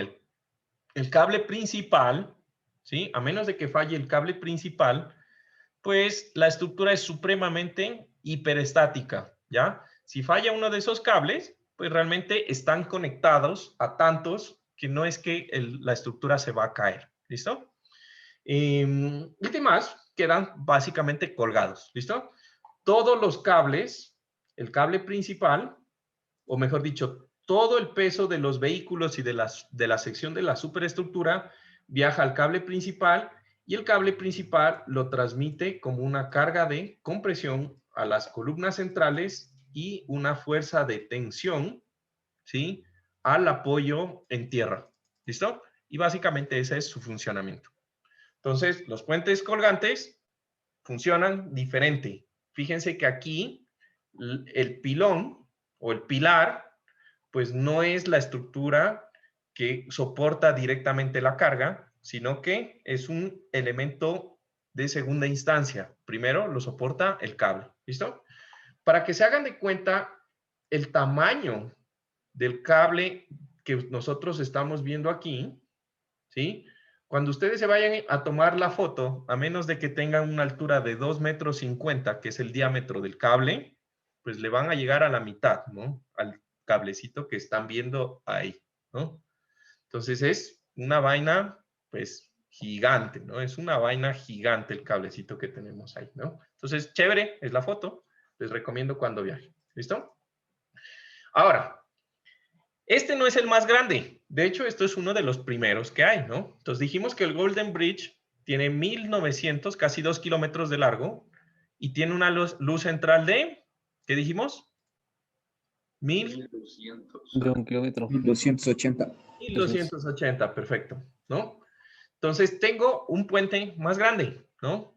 el cable principal, ¿sí? A menos de que falle el cable principal, pues la estructura es supremamente hiperestática, ¿ya? Si falla uno de esos cables, pues realmente están conectados a tantos que no es que la estructura se va a caer, ¿listo? Y demás quedan básicamente colgados, ¿listo? Todos los cables, el cable principal, o mejor dicho, todo el peso de los vehículos y de la sección de la superestructura viaja al cable principal y el cable principal lo transmite como una carga de compresión a las columnas centrales y una fuerza de tensión, ¿sí? Al apoyo en tierra, ¿listo? Y básicamente ese es su funcionamiento. Entonces, los puentes colgantes funcionan diferente. Fíjense que aquí el pilón o el pilar, pues no es la estructura que soporta directamente la carga, sino que es un elemento de segunda instancia. Primero lo soporta el cable, ¿listo? Para que se hagan de cuenta el tamaño del cable que nosotros estamos viendo aquí, ¿sí? Cuando ustedes se vayan a tomar la foto, a menos de que tengan una altura de 2,50 metros, que es el diámetro del cable, pues le van a llegar a la mitad, ¿no? Al cablecito que están viendo ahí, ¿no? Entonces es una vaina, pues, gigante, ¿no? Es una vaina gigante el cablecito que tenemos ahí, ¿no? Entonces, chévere, es la foto. Les recomiendo cuando viajen. ¿Listo? Ahora, este no es el más grande. De hecho, esto es uno de los primeros que hay, ¿no? Entonces dijimos que el Golden Bridge tiene 1900, casi 2 kilómetros de largo, y tiene una luz central de, ¿qué dijimos? 1200. De 1 kilómetro. 1280. 1280, perfecto, ¿no? Entonces tengo un puente más grande, ¿no?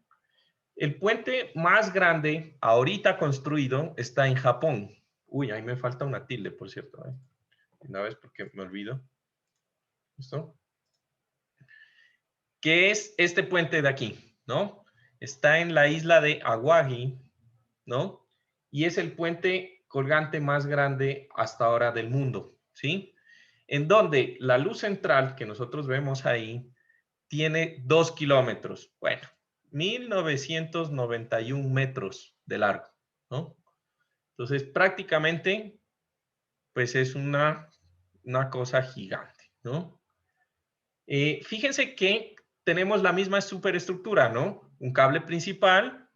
El puente más grande ahorita construido está en Japón. Uy, ahí me falta una tilde, por cierto, ¿eh? Una vez porque me olvido. ¿Listo? ¿Qué es este puente de aquí? ¿No? Está en la isla de Awaji, ¿no? Y es el puente colgante más grande hasta ahora del mundo, ¿sí? En donde la luz central que nosotros vemos ahí tiene 2 kilómetros. Bueno, 1991 metros de largo, ¿no? Entonces, prácticamente, pues es una cosa gigante, ¿no? Fíjense que tenemos la misma superestructura, ¿no? Un cable principal,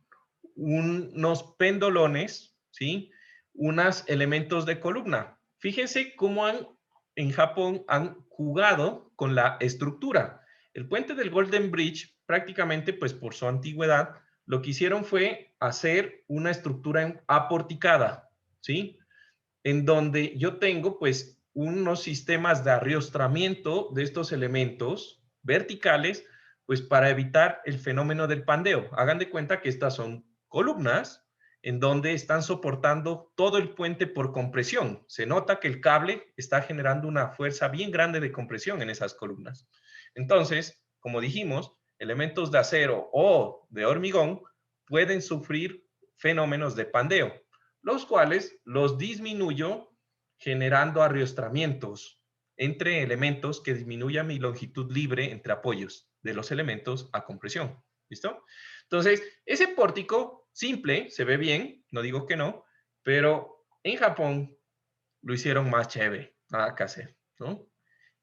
unos pendolones, ¿sí? Unos elementos de columna. Fíjense cómo en Japón han jugado con la estructura. El puente del Golden Bridge, prácticamente, pues por su antigüedad, lo que hicieron fue hacer una estructura aporticada, ¿sí? En donde yo tengo, pues, unos sistemas de arriostramiento de estos elementos verticales, pues, para evitar el fenómeno del pandeo. Hagan de cuenta que estas son columnas en donde están soportando todo el puente por compresión. Se nota que el cable está generando una fuerza bien grande de compresión en esas columnas. Entonces, como dijimos, elementos de acero o de hormigón pueden sufrir fenómenos de pandeo, los cuales los disminuyo generando arriostramientos entre elementos que disminuyan mi longitud libre entre apoyos de los elementos a compresión. ¿Listo? Entonces, ese pórtico simple se ve bien, no digo que no, pero en Japón lo hicieron más chévere, nada que hacer, ¿no?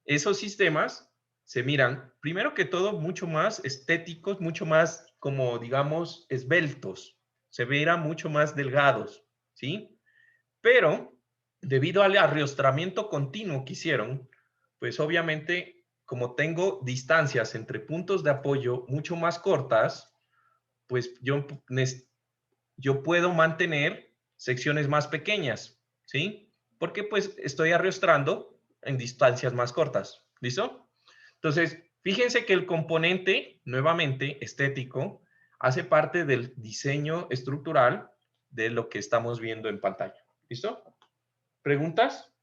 Esos sistemas se miran, primero que todo, mucho más estéticos, mucho más como, digamos, esbeltos, se verán mucho más delgados, ¿sí? Pero debido al arriostramiento continuo que hicieron, pues obviamente, como tengo distancias entre puntos de apoyo mucho más cortas, pues yo puedo mantener secciones más pequeñas, ¿sí? Porque pues estoy arriostrando en distancias más cortas, ¿listo? Entonces, fíjense que el componente, nuevamente, estético, hace parte del diseño estructural de lo que estamos viendo en pantalla, ¿listo? ¿Preguntas?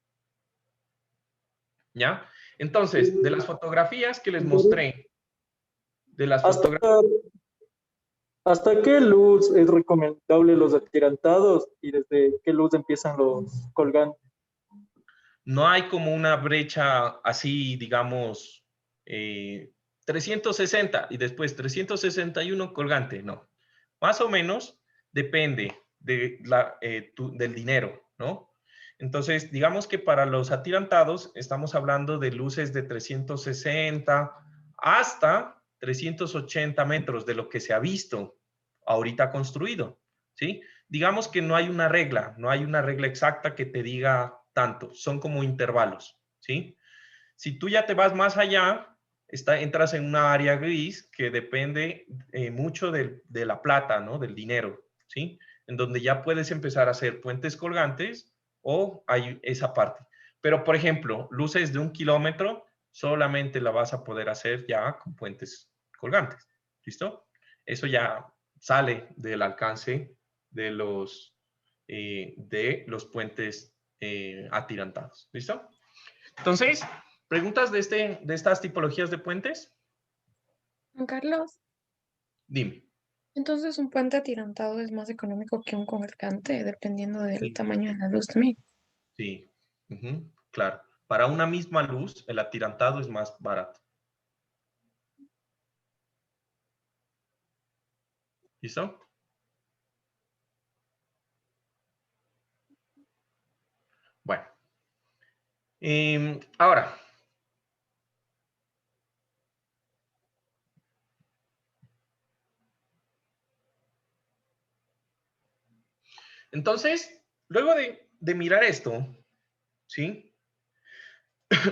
¿Ya? Entonces, de las fotografías que les mostré, de las fotografías... ¿Hasta qué luz es recomendable los atirantados y desde qué luz empiezan los colgantes? No hay como una brecha así, digamos, 360 y después 361 colgante, no. Más o menos depende de del dinero, ¿no? Entonces, digamos que para los atirantados estamos hablando de luces de 360 hasta 380 metros de lo que se ha visto ahorita construido, ¿sí? Digamos que no hay una regla, no hay una regla exacta que te diga tanto, son como intervalos, ¿sí? Si tú ya te vas más allá, entras en una área gris que depende mucho de la plata, ¿no? Del dinero, ¿sí? En donde ya puedes empezar a hacer puentes colgantes o hay esa parte. Pero, por ejemplo, luces de 1 kilómetro solamente la vas a poder hacer ya con puentes colgantes, ¿listo? Eso ya sale del alcance de los puentes atirantados, ¿listo? Entonces, ¿preguntas de estas tipologías de puentes? Juan Carlos, Dime. entonces un puente atirantado es más económico que un colgante, dependiendo del Sí, tamaño de la luz también. sí. Claro. Para una misma luz, el atirantado es más barato. ¿Listo? Bueno. Ahora. Entonces, luego de mirar esto, ¿sí?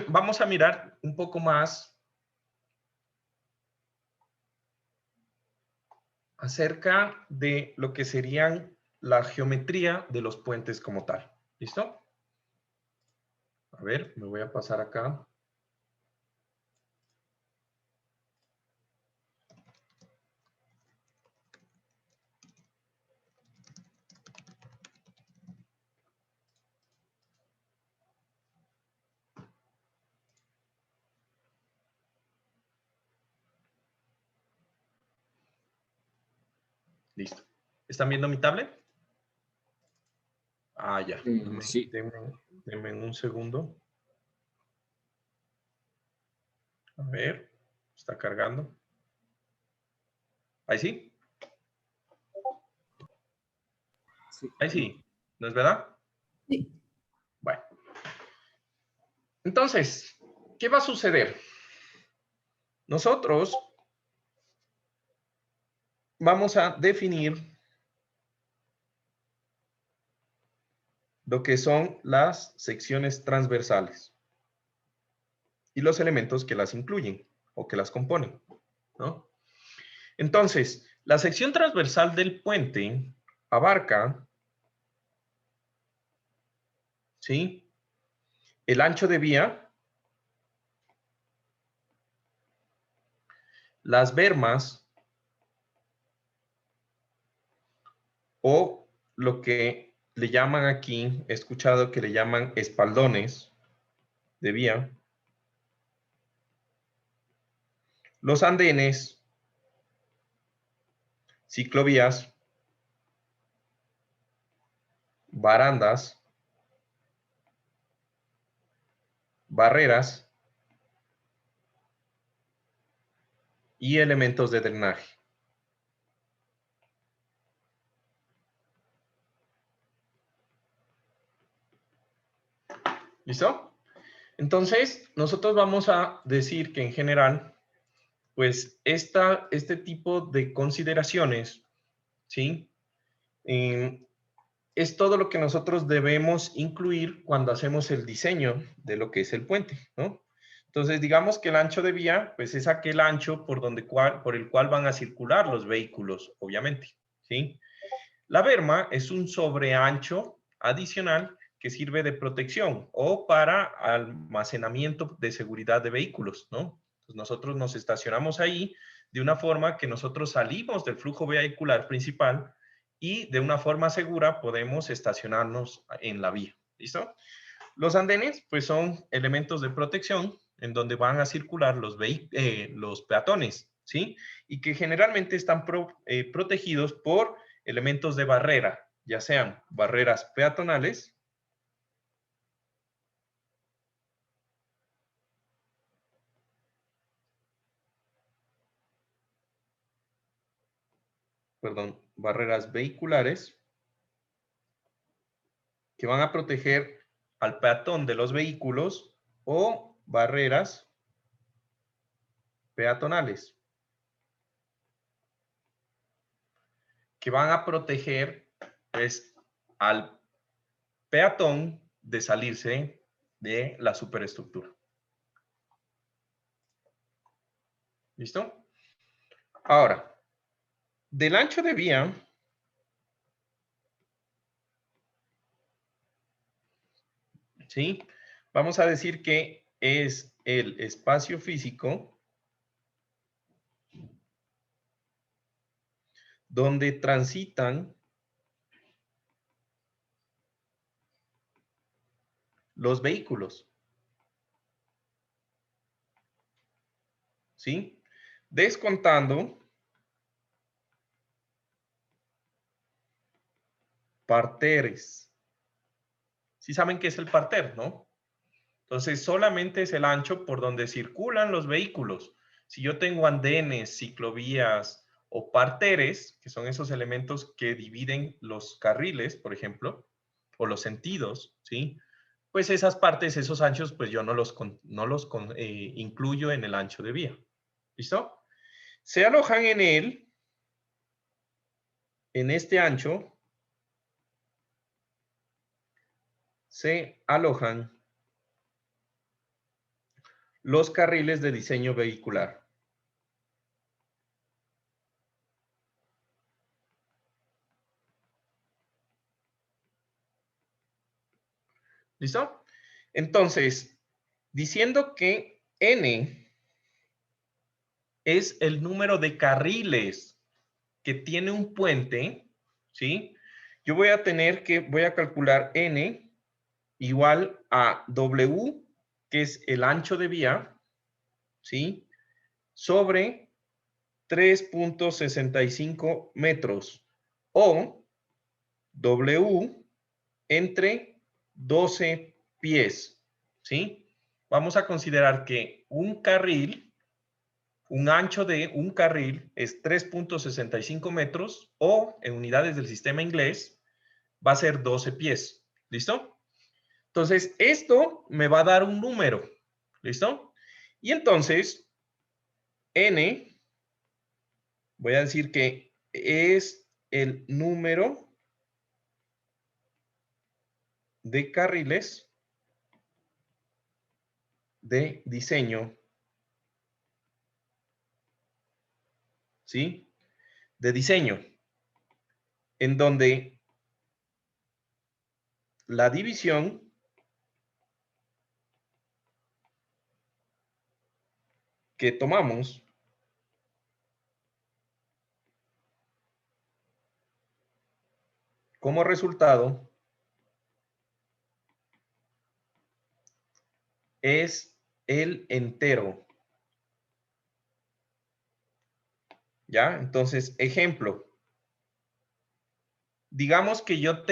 Vamos a mirar un poco más acerca de lo que serían la geometría de los puentes como tal. ¿Listo? A ver, me voy a pasar acá. Listo. ¿Están viendo mi tablet? Ah, ya. Sí. Denme un segundo. A ver, está cargando. ¿Ahí sí? Sí. Ahí sí. ¿No es verdad? Sí. Bueno. Entonces, ¿qué va a suceder? Nosotros vamos a definir lo que son las secciones transversales y los elementos que las incluyen o que las componen, ¿no? Entonces, la sección transversal del puente abarca, ¿sí?, el ancho de vía, las bermas o lo que le llaman aquí, he escuchado que le llaman espaldones de vía, los andenes, ciclovías, barandas, barreras y elementos de drenaje. ¿Listo? Entonces, nosotros vamos a decir que en general, pues este tipo de consideraciones, ¿sí? Es todo lo que nosotros debemos incluir cuando hacemos el diseño de lo que es el puente, ¿no? Entonces, digamos que el ancho de vía, pues es aquel ancho por el cual van a circular los vehículos, obviamente, ¿sí? La berma es un sobreancho adicional que sirve de protección o para almacenamiento de seguridad de vehículos, ¿no? Entonces, nosotros nos estacionamos ahí de una forma que nosotros salimos del flujo vehicular principal y de una forma segura podemos estacionarnos en la vía, ¿listo? Los andenes, pues son elementos de protección en donde van a circular los peatones, ¿sí? Y que generalmente están protegidos por elementos de barrera, ya sean barreras peatonales, barreras vehiculares, que van a proteger al peatón de los vehículos, o barreras peatonales, que van a proteger, pues, al peatón de salirse de la superestructura. ¿Listo? Ahora, del ancho de vía, ¿sí? Vamos a decir que es el espacio físico donde transitan los vehículos, ¿sí? Descontando parteres. ¿Sí saben qué es el parter, no? Entonces, solamente es el ancho por donde circulan los vehículos. Si yo tengo andenes, ciclovías o parteres, que son esos elementos que dividen los carriles, por ejemplo, o los sentidos, ¿sí? Pues esas partes, esos anchos, pues yo no los incluyo en el ancho de vía. ¿Listo? Se alojan en él, en este ancho, se alojan los carriles de diseño vehicular. ¿Listo? Entonces, diciendo que N es el número de carriles que tiene un puente, ¿sí? Yo voy a calcular N igual a W, que es el ancho de vía, ¿sí? Sobre 3.65 metros, o W entre 12 pies, ¿sí? Vamos a considerar que un ancho de un carril es 3.65 metros, o en unidades del sistema inglés va a ser 12 pies. ¿Listo? Entonces, esto me va a dar un número. ¿Listo? Y entonces, N, voy a decir que es el número de carriles de diseño, ¿sí? De diseño, en donde la división que tomamos como resultado es el entero. ¿Ya? Entonces, ejemplo. Digamos que yo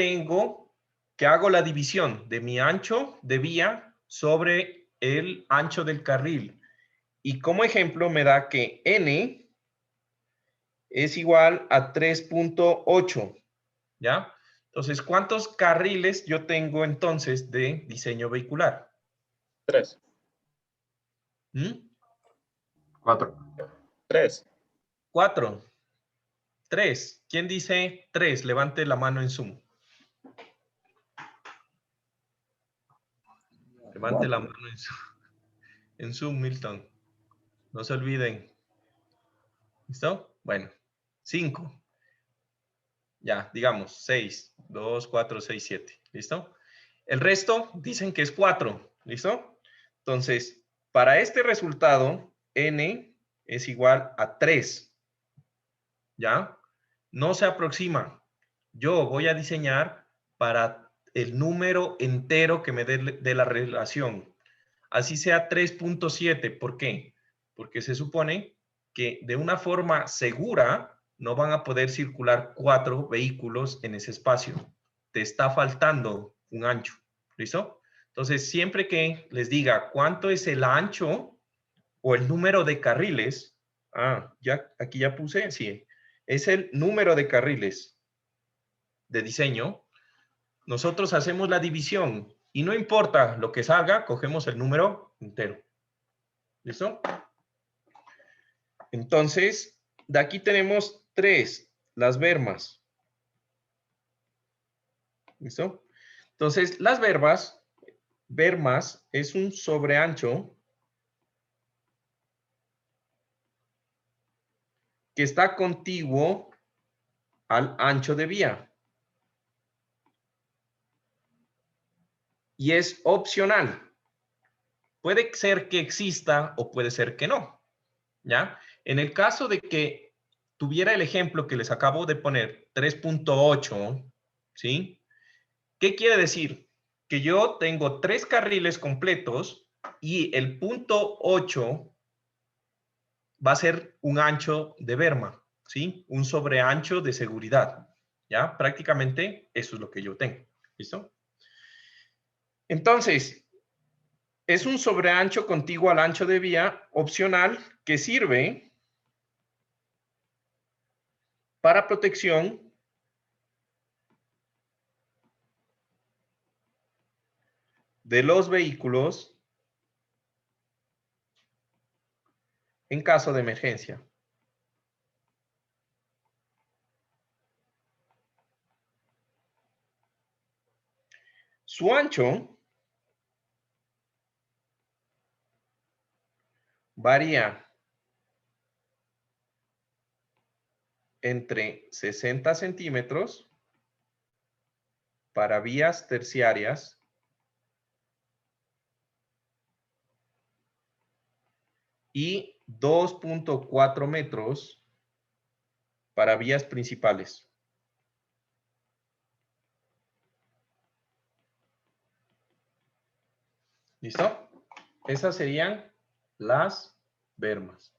hago la división de mi ancho de vía sobre el ancho del carril. Y como ejemplo me da que N es igual a 3.8. ¿Ya? Entonces, ¿cuántos carriles yo tengo entonces de diseño vehicular? 3. 4. 3. 4. 3. ¿Quién dice 3? Levante la mano en Zoom. Levante la mano en Zoom, Milton. No se olviden. ¿Listo? Bueno. 5. Ya, digamos, 6, 2, 4, 6, 7. ¿Listo? El resto dicen que es 4. ¿Listo? Entonces, para este resultado, n es igual a 3. ¿Ya? No se aproxima. Yo voy a diseñar para el número entero que me dé la relación. Así sea 3.7. ¿Por qué? Porque se supone que de una forma segura no van a poder circular 4 vehículos en ese espacio. Te está faltando un ancho. ¿Listo? Entonces, siempre que les diga cuánto es el ancho o el número de carriles, ya, aquí ya puse, sí, es el número de carriles de diseño, nosotros hacemos la división y no importa lo que salga, cogemos el número entero. ¿Listo? Entonces, de aquí tenemos 3, las bermas. ¿Listo? Entonces, las bermas es un sobreancho que está contiguo al ancho de vía. Y es opcional. Puede ser que exista o puede ser que no. ¿Ya? En el caso de que tuviera el ejemplo que les acabo de poner, 3.8, ¿sí? ¿Qué quiere decir? Que yo tengo 3 carriles completos y el punto 8 va a ser un ancho de berma, ¿sí? Un sobreancho de seguridad, ¿ya? Prácticamente eso es lo que yo tengo, ¿listo? Entonces, es un sobreancho contiguo al ancho de vía opcional que sirve para protección de los vehículos en caso de emergencia. Su ancho varía entre 60 centímetros para vías terciarias y 2.4 metros para vías principales. ¿Listo? Esas serían las bermas.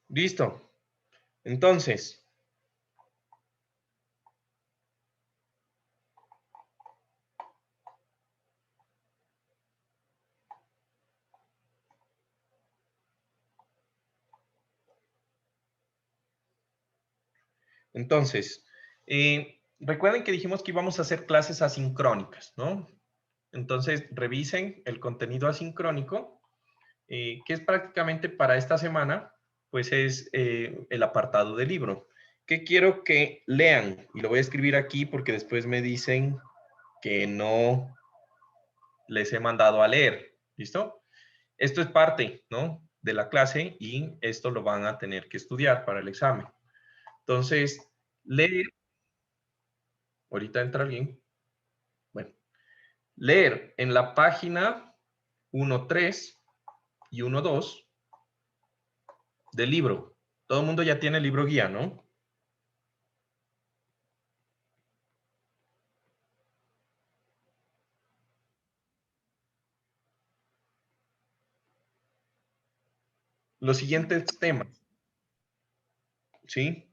Listo. Entonces, recuerden que dijimos que íbamos a hacer clases asincrónicas, ¿no? Entonces, revisen el contenido asincrónico, que es prácticamente para esta semana, pues es el apartado del libro. ¿Qué quiero que lean? Y lo voy a escribir aquí porque después me dicen que no les he mandado a leer. ¿Listo? Esto es parte, ¿no? De la clase y esto lo van a tener que estudiar para el examen. Entonces, leer. Ahorita entra alguien. Bueno, leer en la página 1.3 y 1.2 del libro. Todo el mundo ya tiene el libro guía, ¿no? Los siguientes temas. ¿Sí?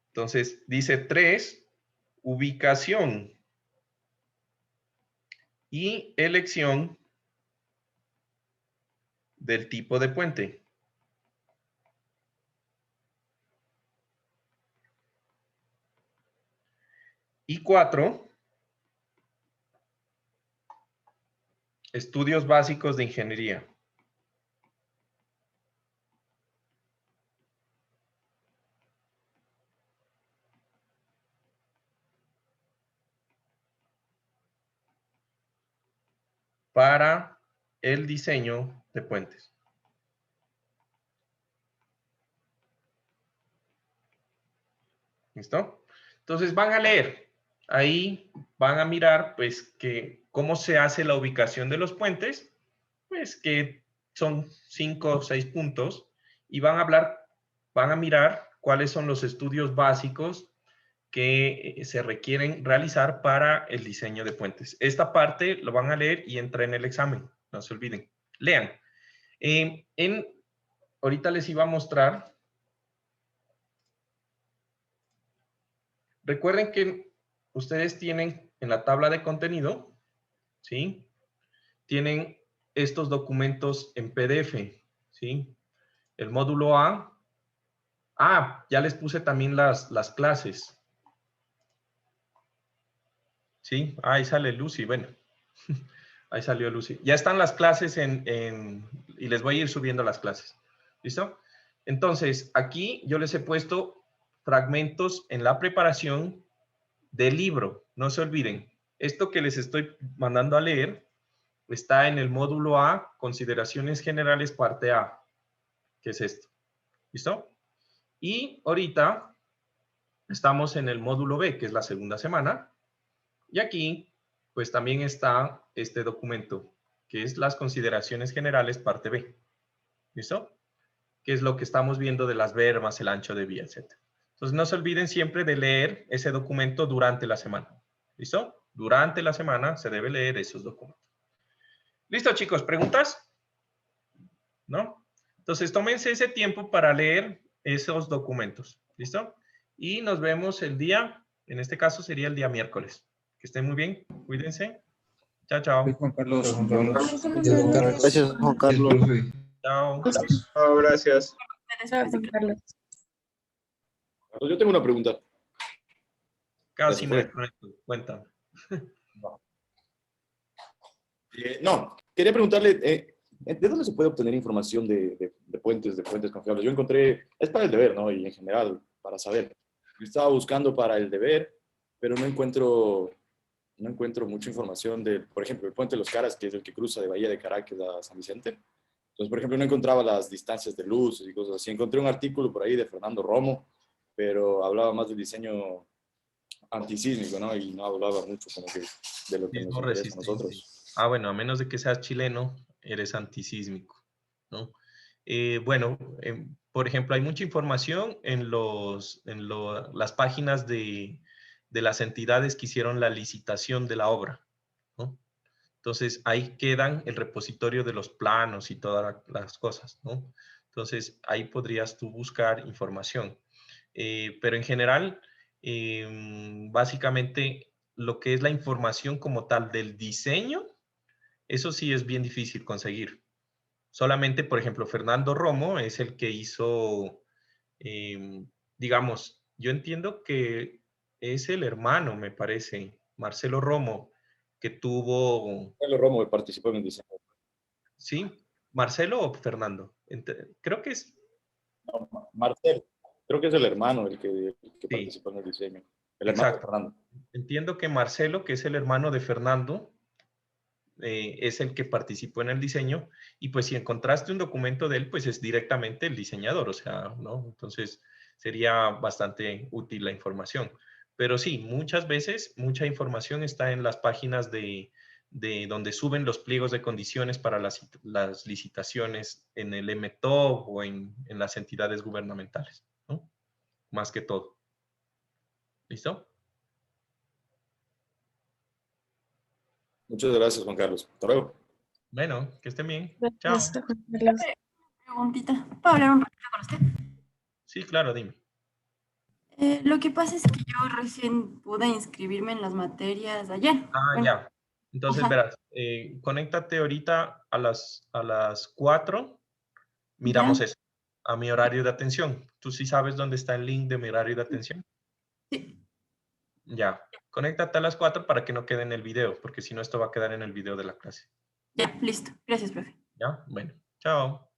Entonces, dice 3, ubicación y elección del tipo de puente. Y 4, Estudios básicos de ingeniería. Para el diseño de puentes. ¿Listo? Entonces van a leer. Ahí van a mirar, pues, que cómo se hace la ubicación de los puentes. Pues que son 5 o 6 puntos. Y van a mirar cuáles son los estudios básicos que se requieren realizar para el diseño de puentes. Esta parte lo van a leer y entra en el examen. No se olviden. Lean. Ahorita les iba a mostrar. Recuerden que ustedes tienen en la tabla de contenido, ¿sí? Tienen estos documentos en PDF, ¿sí? El módulo A. Ya les puse también las clases. ¿Sí? Ahí sale Lucy, bueno. Ahí salió Lucy. Ya están las clases y les voy a ir subiendo las clases. ¿Listo? Entonces, aquí yo les he puesto fragmentos en la preparación del libro. No se olviden. Esto que les estoy mandando a leer está en el módulo A, Consideraciones Generales, parte A, que es esto. ¿Listo? Y ahorita estamos en el módulo B, que es la segunda semana. Y aquí, pues también está este documento, que es las Consideraciones Generales, parte B. ¿Listo? Que es lo que estamos viendo de las bermas, el ancho de vía, etc. Entonces, no se olviden siempre de leer ese documento durante la semana. ¿Listo? Durante la semana se debe leer esos documentos. ¿Listo, chicos? ¿Preguntas? ¿No? Entonces, tómense ese tiempo para leer esos documentos. ¿Listo? Y nos vemos el día, en este caso sería el día miércoles. Que estén muy bien. Cuídense. Chao, chao. Juan Carlos. Gracias, Juan Carlos. Chao. Oh, gracias. Yo tengo una pregunta. Casi me desconecto. Cuéntame. No, quería preguntarle, ¿de dónde se puede obtener información de puentes confiables? Yo encontré, es para el deber, ¿no? Y en general, para saber. Yo estaba buscando para el deber, pero no encuentro mucha información de, por ejemplo, el puente de los Caras, que es el que cruza de Bahía de Caracas a San Vicente. Entonces, por ejemplo, no encontraba las distancias de luces y cosas así. Encontré un artículo por ahí de Fernando Romo, pero hablaba más del diseño antisísmico, ¿no? Y no hablaba mucho como que de lo que nos interesa a nosotros. Bueno, a menos de que seas chileno, eres antisísmico, ¿no? Bueno, por ejemplo, hay mucha información en las páginas de las entidades que hicieron la licitación de la obra, ¿no? Entonces, ahí quedan el repositorio de los planos y todas las cosas, ¿no? Entonces, ahí podrías tú buscar información. Pero en general, básicamente, lo que es la información como tal del diseño, eso sí es bien difícil conseguir. Solamente, por ejemplo, Fernando Romo es el que hizo, digamos, yo entiendo que es el hermano, me parece, Marcelo Romo, que tuvo... Marcelo Romo participó en el diseño. ¿Sí? ¿Marcelo o Fernando? Creo que es... No, Marcelo. Creo que es el hermano el que participó en el diseño. El hermano de Fernando. Entiendo que Marcelo, que es el hermano de Fernando, es el que participó en el diseño, y pues si encontraste un documento de él, pues es directamente el diseñador, o sea, ¿no? Entonces sería bastante útil la información. Pero sí, muchas veces, mucha información está en las páginas de donde suben los pliegos de condiciones para las licitaciones en el MTOB o en las entidades gubernamentales, ¿no? Más que todo. ¿Listo? Muchas gracias, Juan Carlos. Hasta luego. Bueno, que estén bien. Chao. Preguntita. ¿Puedo hablar un ratito con usted? Sí, claro, dime. Lo que pasa es que yo recién pude inscribirme en las materias ayer. Ya. Entonces, verás, conéctate ahorita a las 4. Miramos eso, a mi horario de atención. ¿Tú sí sabes dónde está el link de mi horario de atención? Sí. Ya. Conéctate a las 4 para que no quede en el video, porque si no, esto va a quedar en el video de la clase. Ya, listo. Gracias, profe. ¿Ya? Bueno, chao.